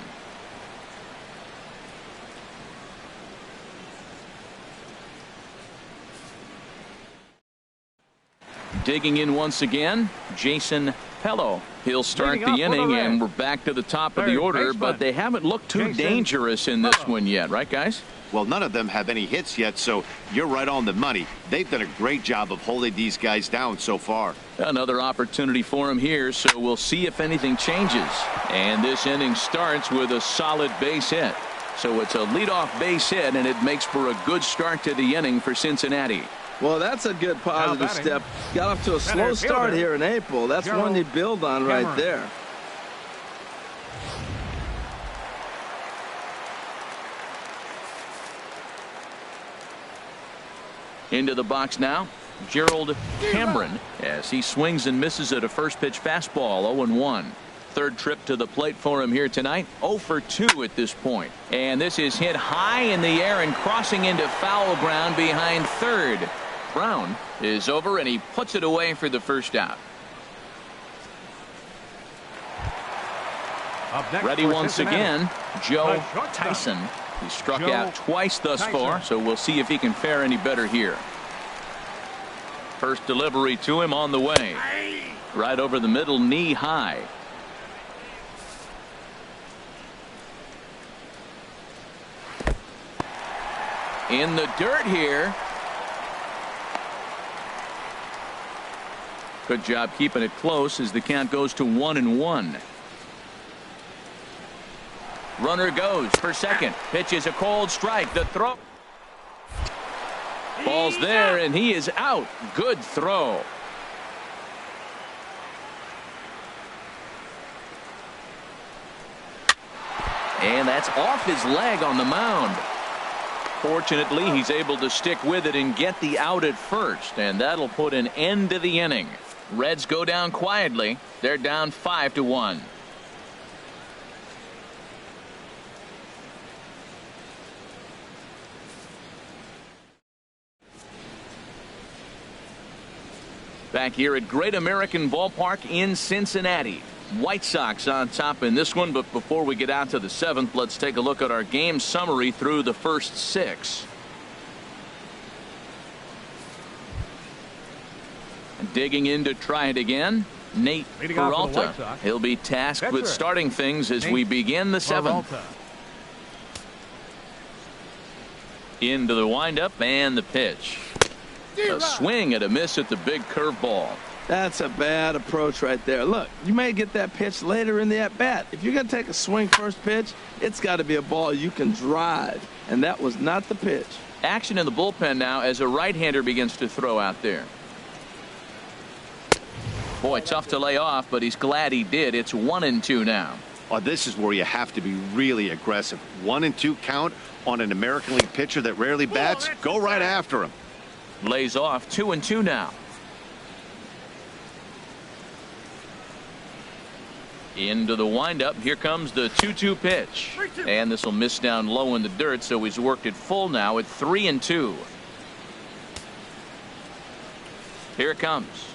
Digging in once again, Jason Pello. He'll start the inning, and we're back to the top of the order, but they haven't looked too dangerous in this one yet, right, guys? Well, none of them have any hits yet, so you're right on the money. They've done a great job of holding these guys down so far. Another opportunity for him here, so we'll see if anything changes. And this inning starts with a solid base hit. So it's a leadoff base hit, and it makes for a good start to the inning for Cincinnati. Well, that's a good positive step. Got off to a slow start here in April. That's one you build on right there. Into the box now, Gerald Cameron, as he swings and misses at a first pitch fastball. 0-1. Third trip to the plate for him here tonight. 0 for 2 at this point. And this is hit high in the air and crossing into foul ground behind third. Brown is over, and he puts it away for the first out. Ready once again, Joe Tyson. He struck out twice thus far, so we'll see if he can fare any better here. First delivery to him on the way. Right over the middle, knee high. In the dirt here. Good job keeping it close as the count goes to 1-1. Runner goes for second. Pitch is a cold strike. The throw. Ball's there, and he is out. Good throw. And that's off his leg on the mound. Fortunately, he's able to stick with it and get the out at first, and that'll put an end to the inning. Reds go down quietly. They're down 5-1. Back here at Great American Ballpark in Cincinnati. White Sox on top in this one, but before we get out to the 7th, let's take a look at our game summary through the first 6. Digging in to try it again, Nate Peralta. He'll be tasked with starting things as we begin the 7th. Into the windup and the pitch. A swing and a miss at the big curveball. That's a bad approach right there. Look, you may get that pitch later in the at-bat. If you're going to take a swing first pitch, it's got to be a ball you can drive, and that was not the pitch. Action in the bullpen now as a right-hander begins to throw out there. Boy, tough to lay off, but he's glad he did. It's 1-2 now. Oh, this is where you have to be really aggressive. 1-2 count on an American League pitcher that rarely bats. Go right after him. Lays off 2-2 now. Into the windup. Here comes the 2-2 pitch. And this will miss down low in the dirt, so he's worked it full now at 3-2. Here it comes.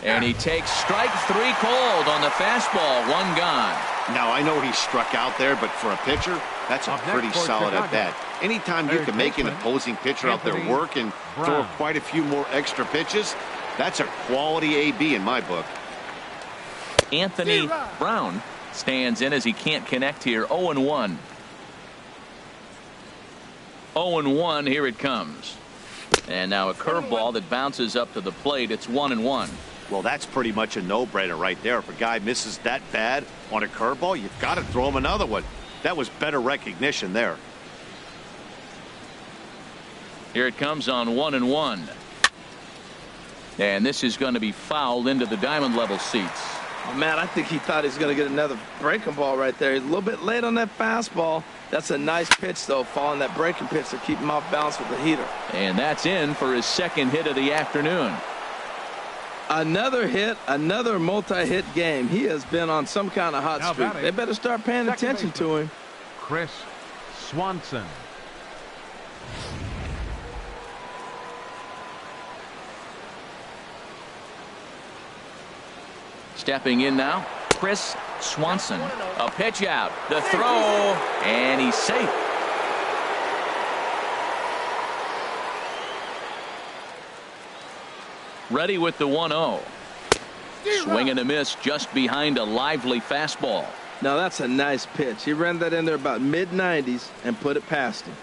And he takes strike 3 cold on the fastball. 1 gone. Now, I know he struck out there, but for a pitcher, that's a pretty solid at bat. Anytime you can make an opposing pitcher out there work and throw quite a few more extra pitches, that's a quality AB in my book. Anthony Brown stands in as he can't connect here. 0-1. 0-1. Here it comes. And now a curveball that bounces up to the plate. It's 1-1. Well, that's pretty much a no-brainer right there. If a guy misses that bad on a curveball, you've got to throw him another one. That was better recognition there. Here it comes on 1-1. And this is going to be fouled into the diamond level seats. Oh, Matt, I think he thought he was going to get another breaking ball right there. He's a little bit late on that fastball. That's a nice pitch, though, following that breaking pitch to keep him off balance with the heater. And that's in for his second hit of the afternoon. Another hit, another multi-hit game. He has been on some kind of hot streak. They better start paying attention to him. Chris Swanson. Stepping in now, Chris Swanson. A pitch out, the throw, and he's safe. Ready with the 1-0. Swing and a miss just behind a lively fastball. Now that's a nice pitch. He ran that in there about mid-90s and put it past him.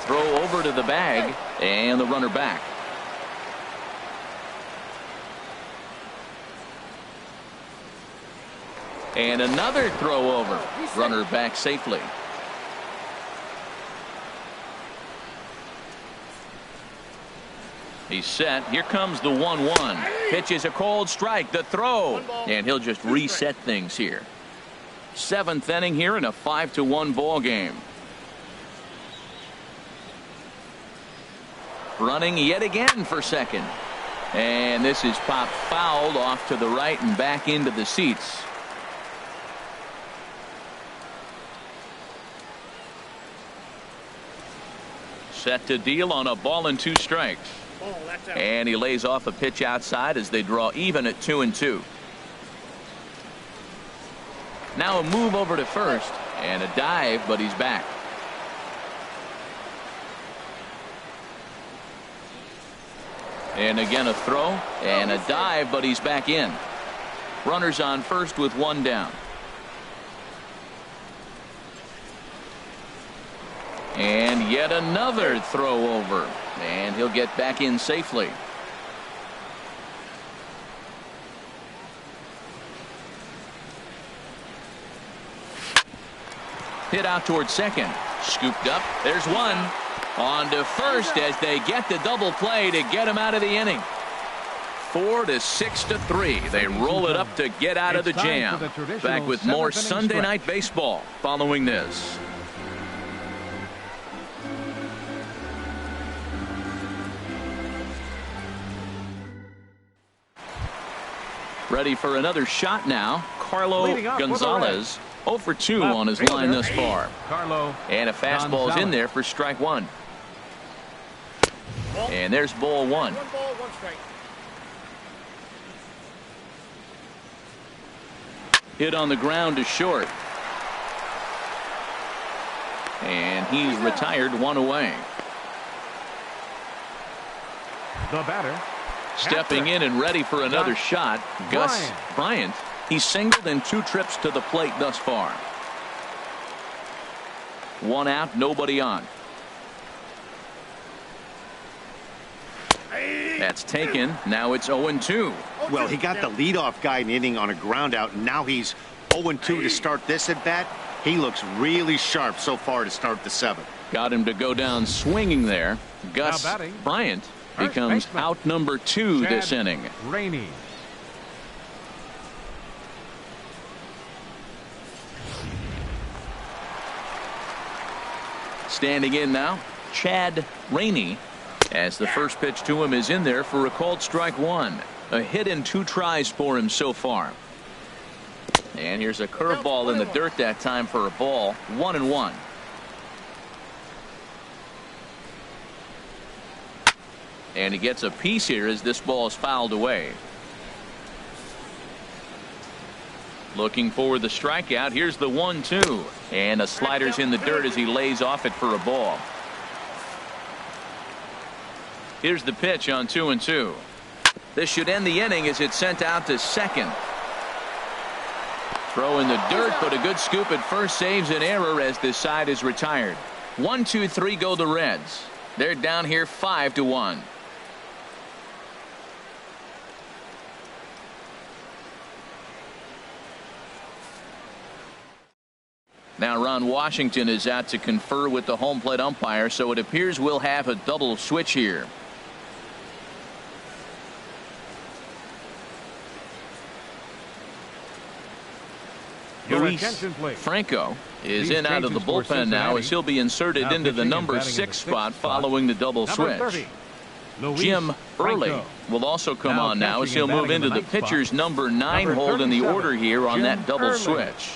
Throw over to the bag and the runner back. And another throw over. Runner back safely. He's set. Here comes the 1-1. Pitch is a cold strike. The throw. And he'll just reset things here. 7th inning here in a 5-1 ball game. Running yet again for second. And this is popped fouled off to the right and back into the seats. Set to deal on a ball and 2 strikes. And he lays off a pitch outside as they draw even at 2-2. Now a move over to first and a dive, but he's back. And again a throw and a dive, but he's back in. Runners on first with 1 down. And yet another throw over, and he'll get back in safely. Hit out towards second. Scooped up. There's one. On to first as they get the double play to get him out of the inning. 4-6-3. They roll it up to get out of the jam. Back with more Sunday Night Baseball following this. Ready for another shot now. Carlo Gonzalez 0 for 2 on his line thus far. And a fastball's in there for strike 1. And there's ball 1. Hit on the ground to short. And he's retired, 1 away. The batter. Stepping in and ready for another shot, Gus Bryant. He's singled in 2 trips to the plate thus far. 1 out, nobody on. That's taken. Now it's 0-2. Well, he got the leadoff guy in the inning on a ground out, and now he's 0-2 to start this at bat. He looks really sharp so far to start the 7th. Got him to go down swinging there. Gus Bryant becomes out number 2 this inning. Rainey. Standing in now, Chad Rainey, as the first pitch to him is in there for a called strike 1. A hit in 2 tries for him so far. And here's a curveball in the dirt that time for a ball. 1-1. And he gets a piece here as this ball is fouled away. Looking for the strikeout. Here's the 1-2. And a slider's in the dirt as he lays off it for a ball. Here's the pitch on 2-2. This should end the inning as it's sent out to second. Throw in the dirt, but a good scoop at first saves an error as this side is retired. 1-2-3 go the Reds. They're down here 5-1. Now Ron Washington is out to confer with the home plate umpire, so it appears we'll have a double switch here. Luis Franco is in out of the bullpen now as he'll be inserted into the number 6 spot following the double switch. Jim Early will also come on now as he'll move into the pitcher's number 9 hold in the order here on that double switch.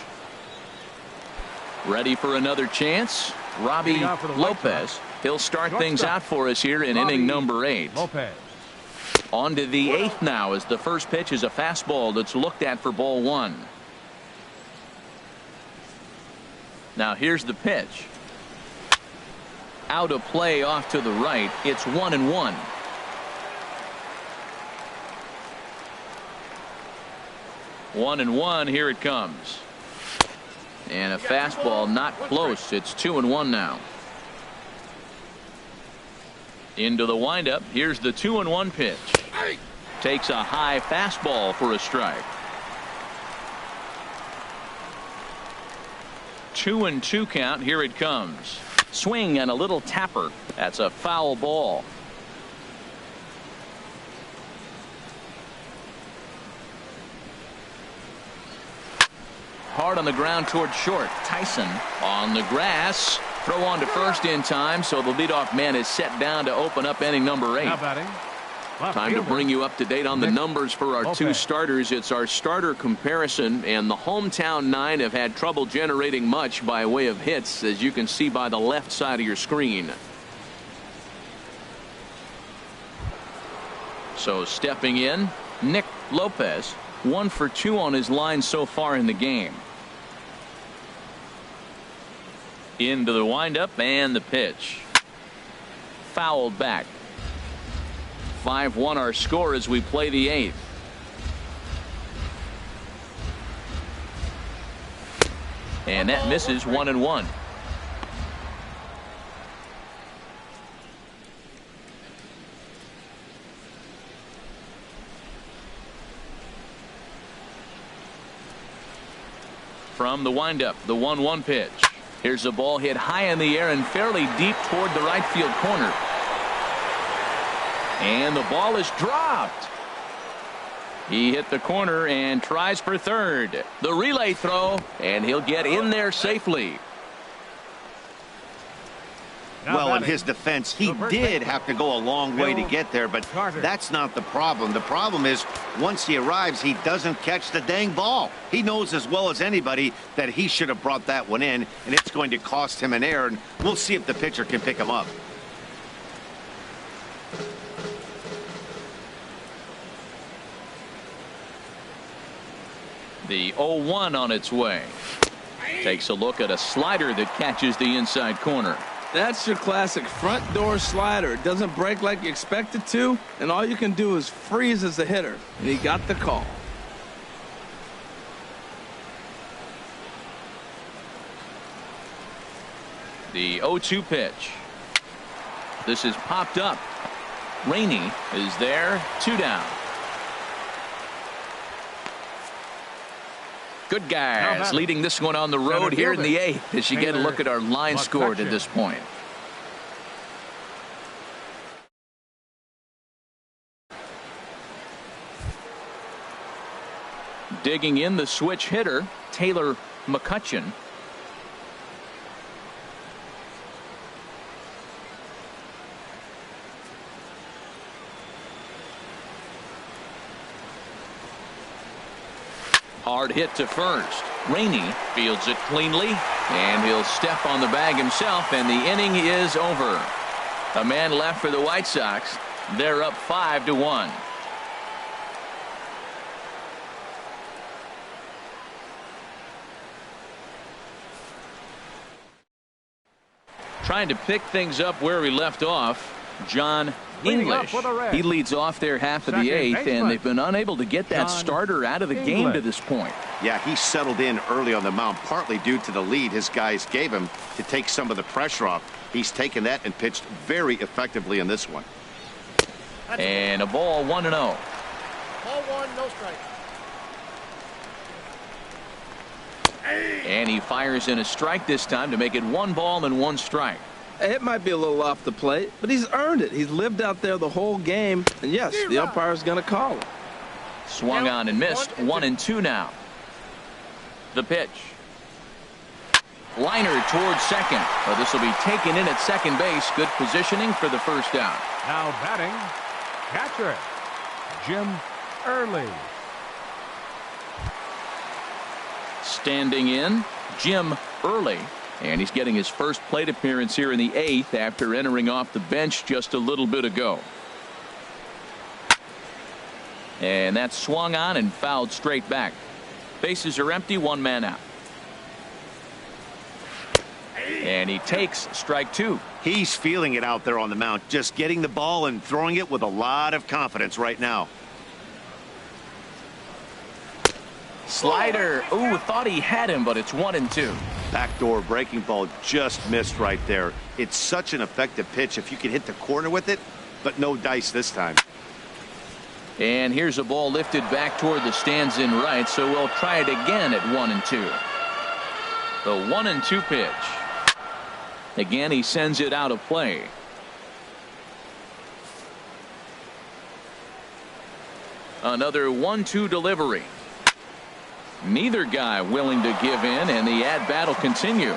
Ready for another chance? Robbie Lopez. He'll start things out for us here in inning number 8. On to the 8th now as the first pitch is a fastball that's looked at for ball 1. Now here's the pitch. Out of play off to the right. It's 1-1. One and one. Here it comes. And a fastball not close. It's 2-1 now. Into the windup. Here's the 2-1 pitch. Takes a high fastball for a strike. 2-2 count. Here it comes. Swing and a little tapper. That's a foul ball. Hard on the ground toward short. Tyson on the grass. Throw on to first in time, so the leadoff man is set down to open up inning number 8. Now batting, Time to bring you up to date on the numbers for our two starters. It's our starter comparison, and the hometown nine have had trouble generating much by way of hits, as you can see by the left side of your screen. So stepping in, Nick Lopez, 1 for 2 on his line so far in the game. Into the windup and the pitch. Fouled back. 5-1 our score as we play the 8th. And that misses 1-1. From the windup, the 1-1 pitch. Here's a ball hit high in the air and fairly deep toward the right field corner. And the ball is dropped. He hit the corner and tries for third. The relay throw, and he'll get in there safely. Well, in his defense, he did have to go a long way to get there, but that's not the problem. The problem is once he arrives, he doesn't catch the dang ball. He knows as well as anybody that he should have brought that one in, and it's going to cost him an error, and we'll see if the pitcher can pick him up. The 0-1 on its way. Takes a look at a slider that catches the inside corner. That's your classic front door slider. It doesn't break like you expect it to, and all you can do is freeze as a hitter. And he got the call. The 0-2 pitch. This is popped up. Rainey is there. 2 down. Good guys leading this one on the road here in the 8th as you get a look at our line score to this point. Digging in the switch hitter, Taylor McCutcheon. Hard hit to first. Rainey fields it cleanly, and he'll step on the bag himself, and the inning is over. A man left for the White Sox. They're up 5-1. Trying to pick things up where we left off, John English. He leads off their half of the 8th, and they've been unable to get that starter out of the game to this point. Yeah, he settled in early on the mound, partly due to the lead his guys gave him to take some of the pressure off. He's taken that and pitched very effectively in this one. And a ball, 1-0. Ball 1, no strike. And he fires in a strike this time to make it 1 ball and 1 strike. It might be a little off the plate, but he's earned it. He's lived out there the whole game, and yes, the umpire's going to call it. Swung on and missed. 1-2 now. The pitch. Liner towards second. Well, this will be taken in at second base. Good positioning for the first out. Now batting, catcher, Jim Early. Standing in, Jim Early. And he's getting his first plate appearance here in the 8th after entering off the bench just a little bit ago. And that's swung on and fouled straight back. Bases are empty, 1 man out. And he takes strike 2. He's feeling it out there on the mound, just getting the ball and throwing it with a lot of confidence right now. Slider. Ooh, thought he had him, but it's 1-2. Backdoor breaking ball just missed right there. It's such an effective pitch if you can hit the corner with it, but no dice this time. And here's a ball lifted back toward the stands in right, so we'll try it again at 1-2. The 1-2 pitch. Again, he sends it out of play. Another 1-2 delivery. Neither guy willing to give in, and the at-bat will continue.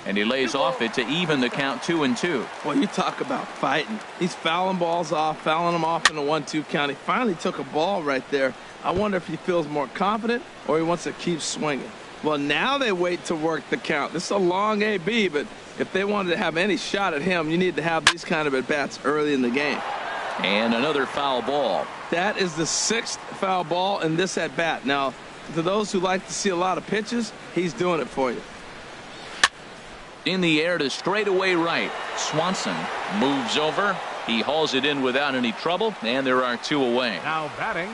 And he lays off it to even the count 2-2. Well, you talk about fighting. He's fouling balls off, fouling them off in the 1-2 count. He finally took a ball right there. I wonder if he feels more confident or he wants to keep swinging. Well, now they wait to work the count. This is a long AB, but if they wanted to have any shot at him, you need to have these kind of at-bats early in the game. And another foul ball. That is the 6th foul ball in this at-bat. Now, to those who like to see a lot of pitches, he's doing it for you. In the air to straightaway right. Swanson moves over. He hauls it in without any trouble, and there are 2 away. Now batting.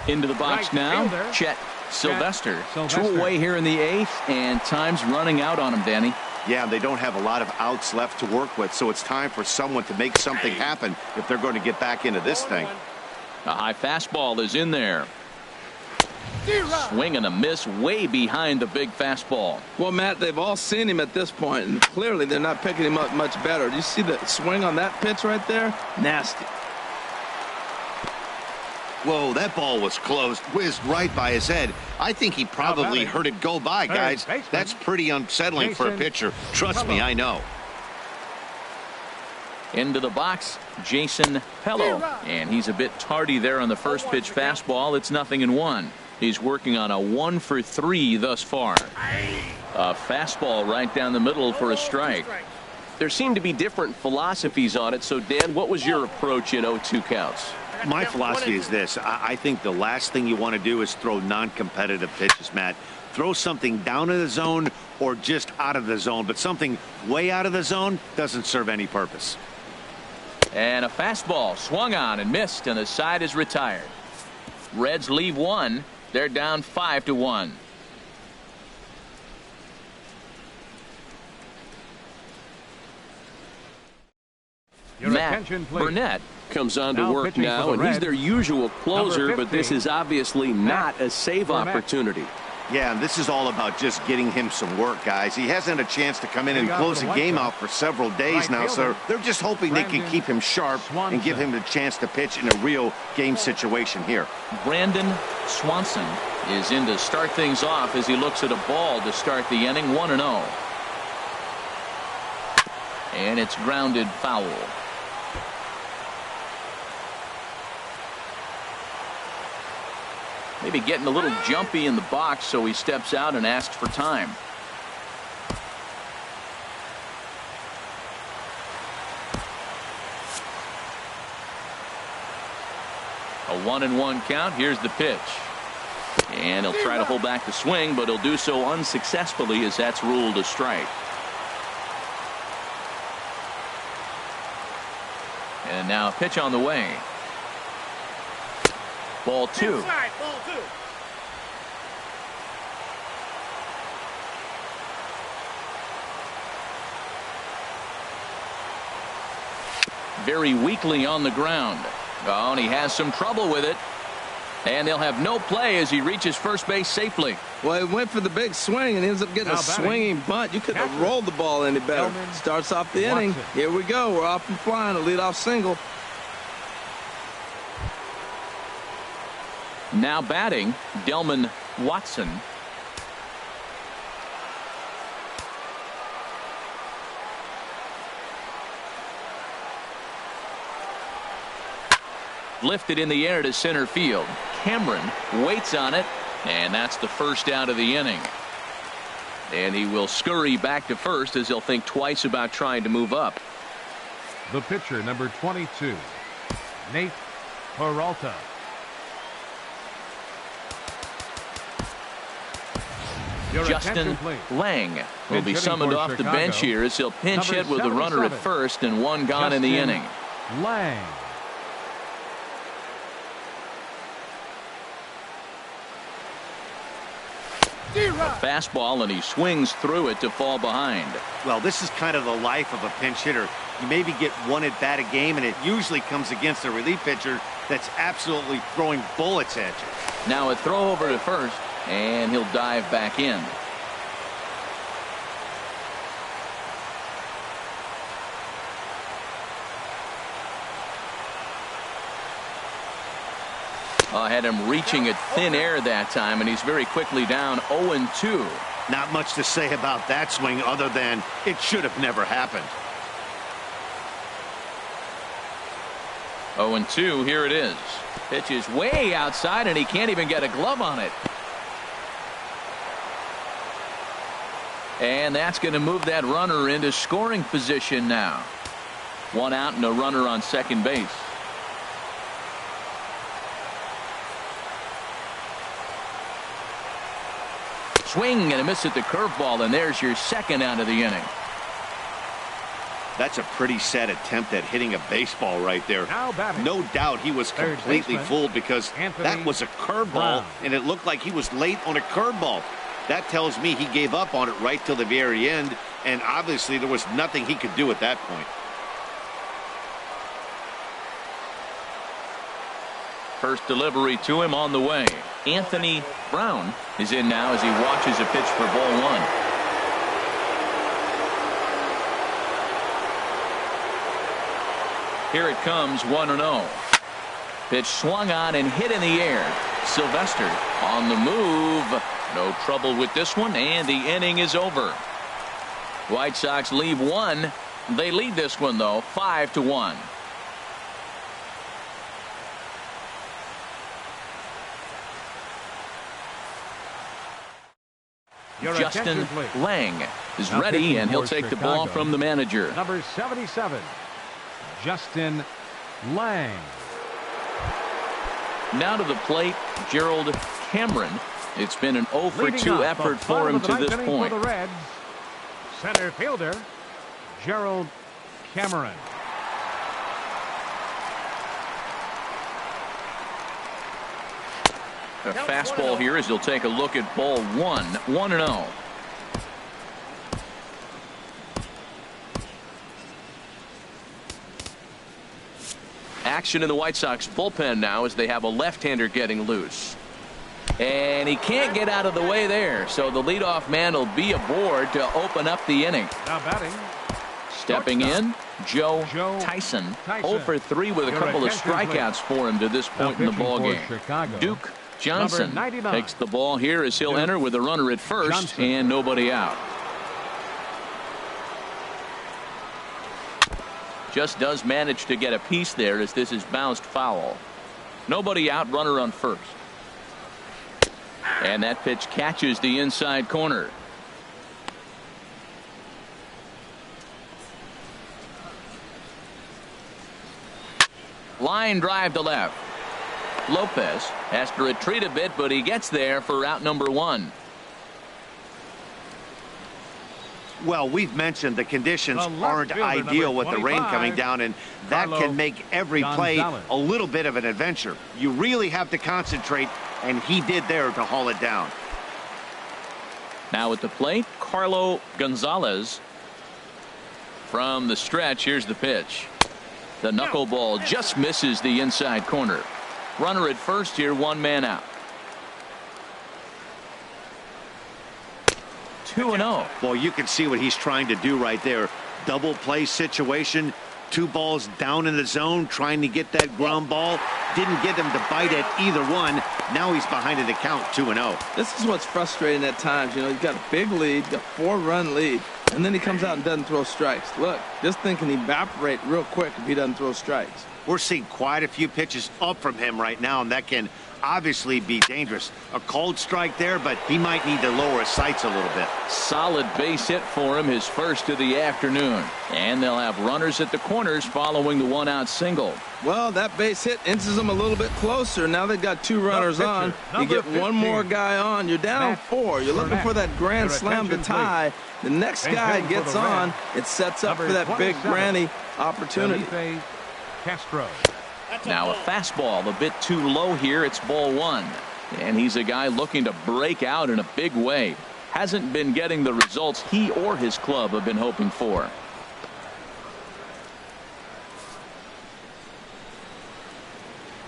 Into the box Right now. fielder. Chet Sylvester. Sylvester. 2 away here in the 8th, and time's running out on him, Danny. Yeah, they don't have a lot of outs left to work with, so it's time for someone to make something happen if they're going to get back into this thing. A high fastball is in there. Swing and a miss way behind the big fastball. Well, Matt, they've all seen him at this point, and clearly they're not picking him up much better. Do you see the swing on that pitch right there? Nasty. Whoa, that ball was close, whizzed right by his head. I think he probably heard it go by, guys. That's pretty unsettling for a pitcher. Trust me, I know. Into the box, Jason Pello, and he's a bit tardy there on the first pitch fastball. It's 0-1. He's working on a 1-for-3 thus far. A fastball right down the middle for a strike. There seem to be different philosophies on it. So, Dan, what was your approach in 0-2 counts? My philosophy is this. I think the last thing you want to do is throw non-competitive pitches, Matt. Throw something down in the zone or just out of the zone, but something way out of the zone doesn't serve any purpose. And a fastball swung on and missed, and the side is retired. Reds leave 1. They're down 5-1. Matt Burnett comes on to work now, and he's their usual closer, but this is obviously not a save opportunity. Yeah, and this is all about just getting him some work, guys. He hasn't had a chance to come in and close the game out for several days now, so they're just hoping they can keep him sharp and give him the chance to pitch in a real game situation here. Brandon Swanson is in to start things off as he looks at a ball to start the inning. 1-0. And it's grounded foul. Maybe getting a little jumpy in the box, so he steps out and asks for time. A 1-1 count. Here's the pitch. And he'll try to hold back the swing, but he'll do so unsuccessfully as that's ruled a strike. And now a pitch on the way. Ball 2. Inside, ball 2. Very weakly on the ground. Oh, and he has some trouble with it. And they'll have no play as he reaches first base safely. Well, he went for the big swing and ends up getting a swinging bunt. You couldn't have rolled the ball any better. Starts off the inning. Here we go. We're off and flying. A leadoff single. Now batting, Delman Watson. Lifted in the air to center field. Cameron waits on it, and that's the first out of the inning. And he will scurry back to first as he'll think twice about trying to move up. The pitcher, number 22, Nate Peralta. Justin Lang will be summoned off the bench here as he'll pinch hit with a runner at first and one gone in the inning. Lang. A fastball, and he swings through it to fall behind. Well, this is kind of the life of a pinch hitter. You maybe get one at bat a game, and it usually comes against a relief pitcher that's absolutely throwing bullets at you. Now a throw over to first, and he'll dive back in. Had him reaching at thin air that time, and he's very quickly down 0-2. Not much to say about that swing other than it should have never happened. 0-2, here it is. Pitch is way outside, and he can't even get a glove on it. And that's going to move that runner into scoring position now. 1 out and a runner on second base. Swing and a miss at the curveball, and there's your second out of the inning. That's a pretty sad attempt at hitting a baseball right there. No doubt he was completely fooled because that was a curveball, and it looked like he was late on a curveball. That tells me he gave up on it right till the very end, and obviously there was nothing he could do at that point. First delivery to him on the way. Anthony Brown is in now as he watches a pitch for ball 1. Here it comes, 1-0. Pitch swung on and hit in the air. Sylvester on the move. No trouble with this one, and the inning is over. White Sox leave 1. They lead this one, though, 5-1. Justin Lang is ready, and he'll take the ball from the manager. Number 77, Justin Lang. Now to the plate, Gerald Cameron. It's been an 0-for-2 effort for him to this point. For the Reds, center fielder Gerald Cameron. A fastball here as he'll take a look at ball 1. 1-0. Action in the White Sox bullpen now as they have a left-hander getting loose. And he can't get out of the way there, so the leadoff man will be aboard to open up the inning. Now batting. Stepping in, Joe Tyson. 0-for-3 with a couple of strikeouts for him to this point in the ballgame. Duke Johnson takes the ball here as he'll enter with a runner at first and nobody out. Just does manage to get a piece there as this is bounced foul. Nobody out, runner on first. And that pitch catches the inside corner. Line drive to left. Lopez has to retreat a bit, but he gets there for out number 1. Well, we've mentioned the conditions aren't ideal with the rain coming down, and that can make every play a little bit of an adventure. You really have to concentrate, and he did there to haul it down. Now at the plate, Carlo Gonzalez. From the stretch, here's the pitch. The knuckleball just misses the inside corner. Runner at first here, 1 man out. 2-0. Well, you can see what he's trying to do right there. Double play situation. 2 balls down in the zone, trying to get that ground ball. Didn't get him to bite at either one. Now he's behind in the count, 2-0. This is what's frustrating at times. You know, you've got a big lead, got a 4-run lead, and then he comes out and doesn't throw strikes. Look, this thing can evaporate real quick if he doesn't throw strikes. We're seeing quite a few pitches up from him right now, and that can obviously be dangerous. A cold strike there, but he might need to lower his sights a little bit. Solid base hit for him, his first of the afternoon. And they'll have runners at the corners following the 1-out single. Well, that base hit inches them a little bit closer. Now they've got 2 runners on. You get 1 more guy on. You're down 4. You're looking for that grand slam to tie. The next guy gets on. It sets up for that big granny opportunity. Castro. Now a fastball a bit too low here. It's ball 1. And he's a guy looking to break out in a big way. Hasn't been getting the results he or his club have been hoping for.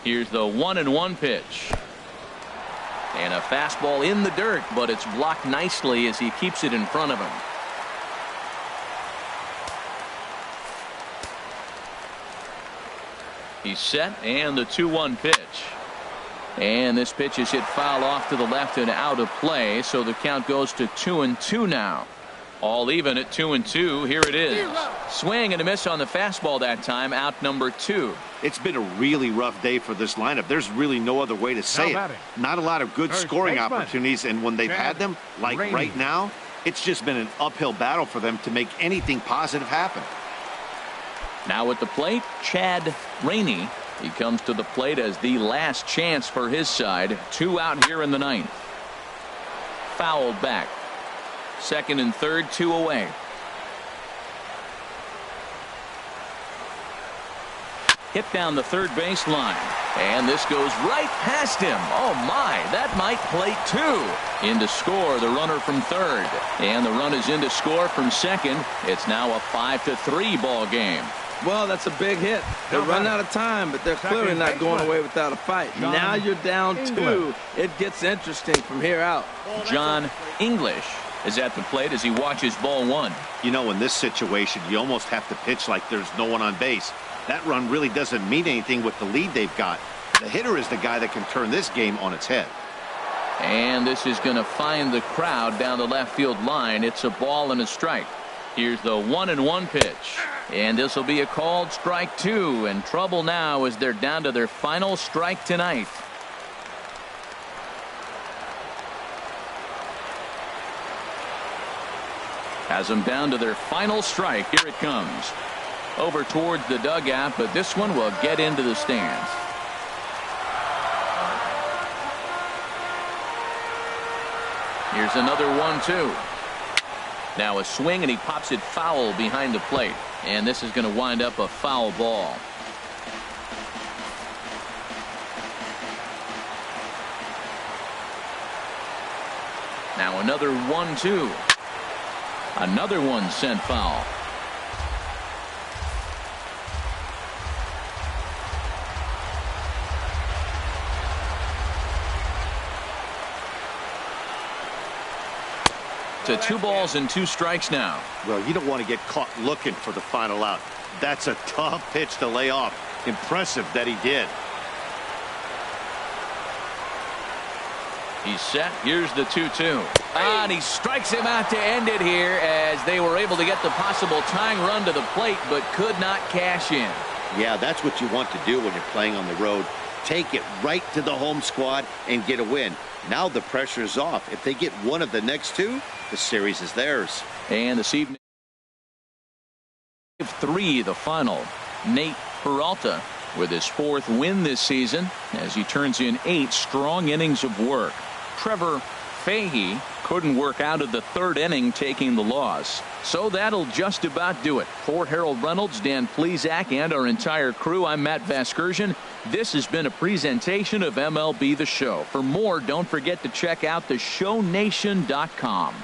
Here's the 1-1 pitch. And a fastball in the dirt, but it's blocked nicely as he keeps it in front of him. He's set, and the 2-1 pitch. And this pitch is hit foul off to the left and out of play, so the count goes to 2-2 now. All even at 2-2. Here it is. Swing and a miss on the fastball that time. Out number 2. It's been a really rough day for this lineup. There's really no other way to say it. Not a lot of good scoring opportunities, and when they've had them, like right now, it's just been an uphill battle for them to make anything positive happen. Now at the plate, Chad Rainey. He comes to the plate as the last chance for his side. 2 out here in the 9th. Fouled back. 2nd and 3rd, 2 away. Hit down the third base line. And this goes right past him. Oh my, that might plate 2. In to score the runner from 3rd. And the run is in to score from 2nd. It's now a 5-3 ball game. Well, that's a big hit. They're running out of time, but they're clearly not going away without a fight. Now you're down 2. It gets interesting from here out. John English is at the plate as he watches ball 1. You know, in this situation, you almost have to pitch like there's no one on base. That run really doesn't mean anything with the lead they've got. The hitter is the guy that can turn this game on its head. And this is going to find the crowd down the left field line. It's a ball and a strike. Here's the 1-1 pitch. And this will be a called strike 2. And trouble now as they're down to their final strike tonight. Has them down to their final strike. Here it comes. Over towards the dugout, but this one will get into the stands. Here's another 1-2. Now a swing, and he pops it foul behind the plate. And this is going to wind up a foul ball. Now another 1-2. Another one sent foul. To 2 balls and 2 strikes now. Well, you don't want to get caught looking for the final out. That's a tough pitch to lay off. Impressive that he did. He's set. Here's the 2-2. And he strikes him out to end it here as they were able to get the possible tying run to the plate but could not cash in. Yeah, that's what you want to do when you're playing on the road. Take it right to the home squad and get a win. Now the pressure is off. If they get one of the next 2, the series is theirs. And this evening, 3, the final. Nate Peralta with his 4th win this season as he turns in 8 strong innings of work. Trevor Fahey couldn't work out of the 3rd inning, taking the loss. So that'll just about do it. For Harold Reynolds, Dan Plesac, and our entire crew, I'm Matt Vasgersian. This has been a presentation of MLB The Show. For more, don't forget to check out theshownation.com.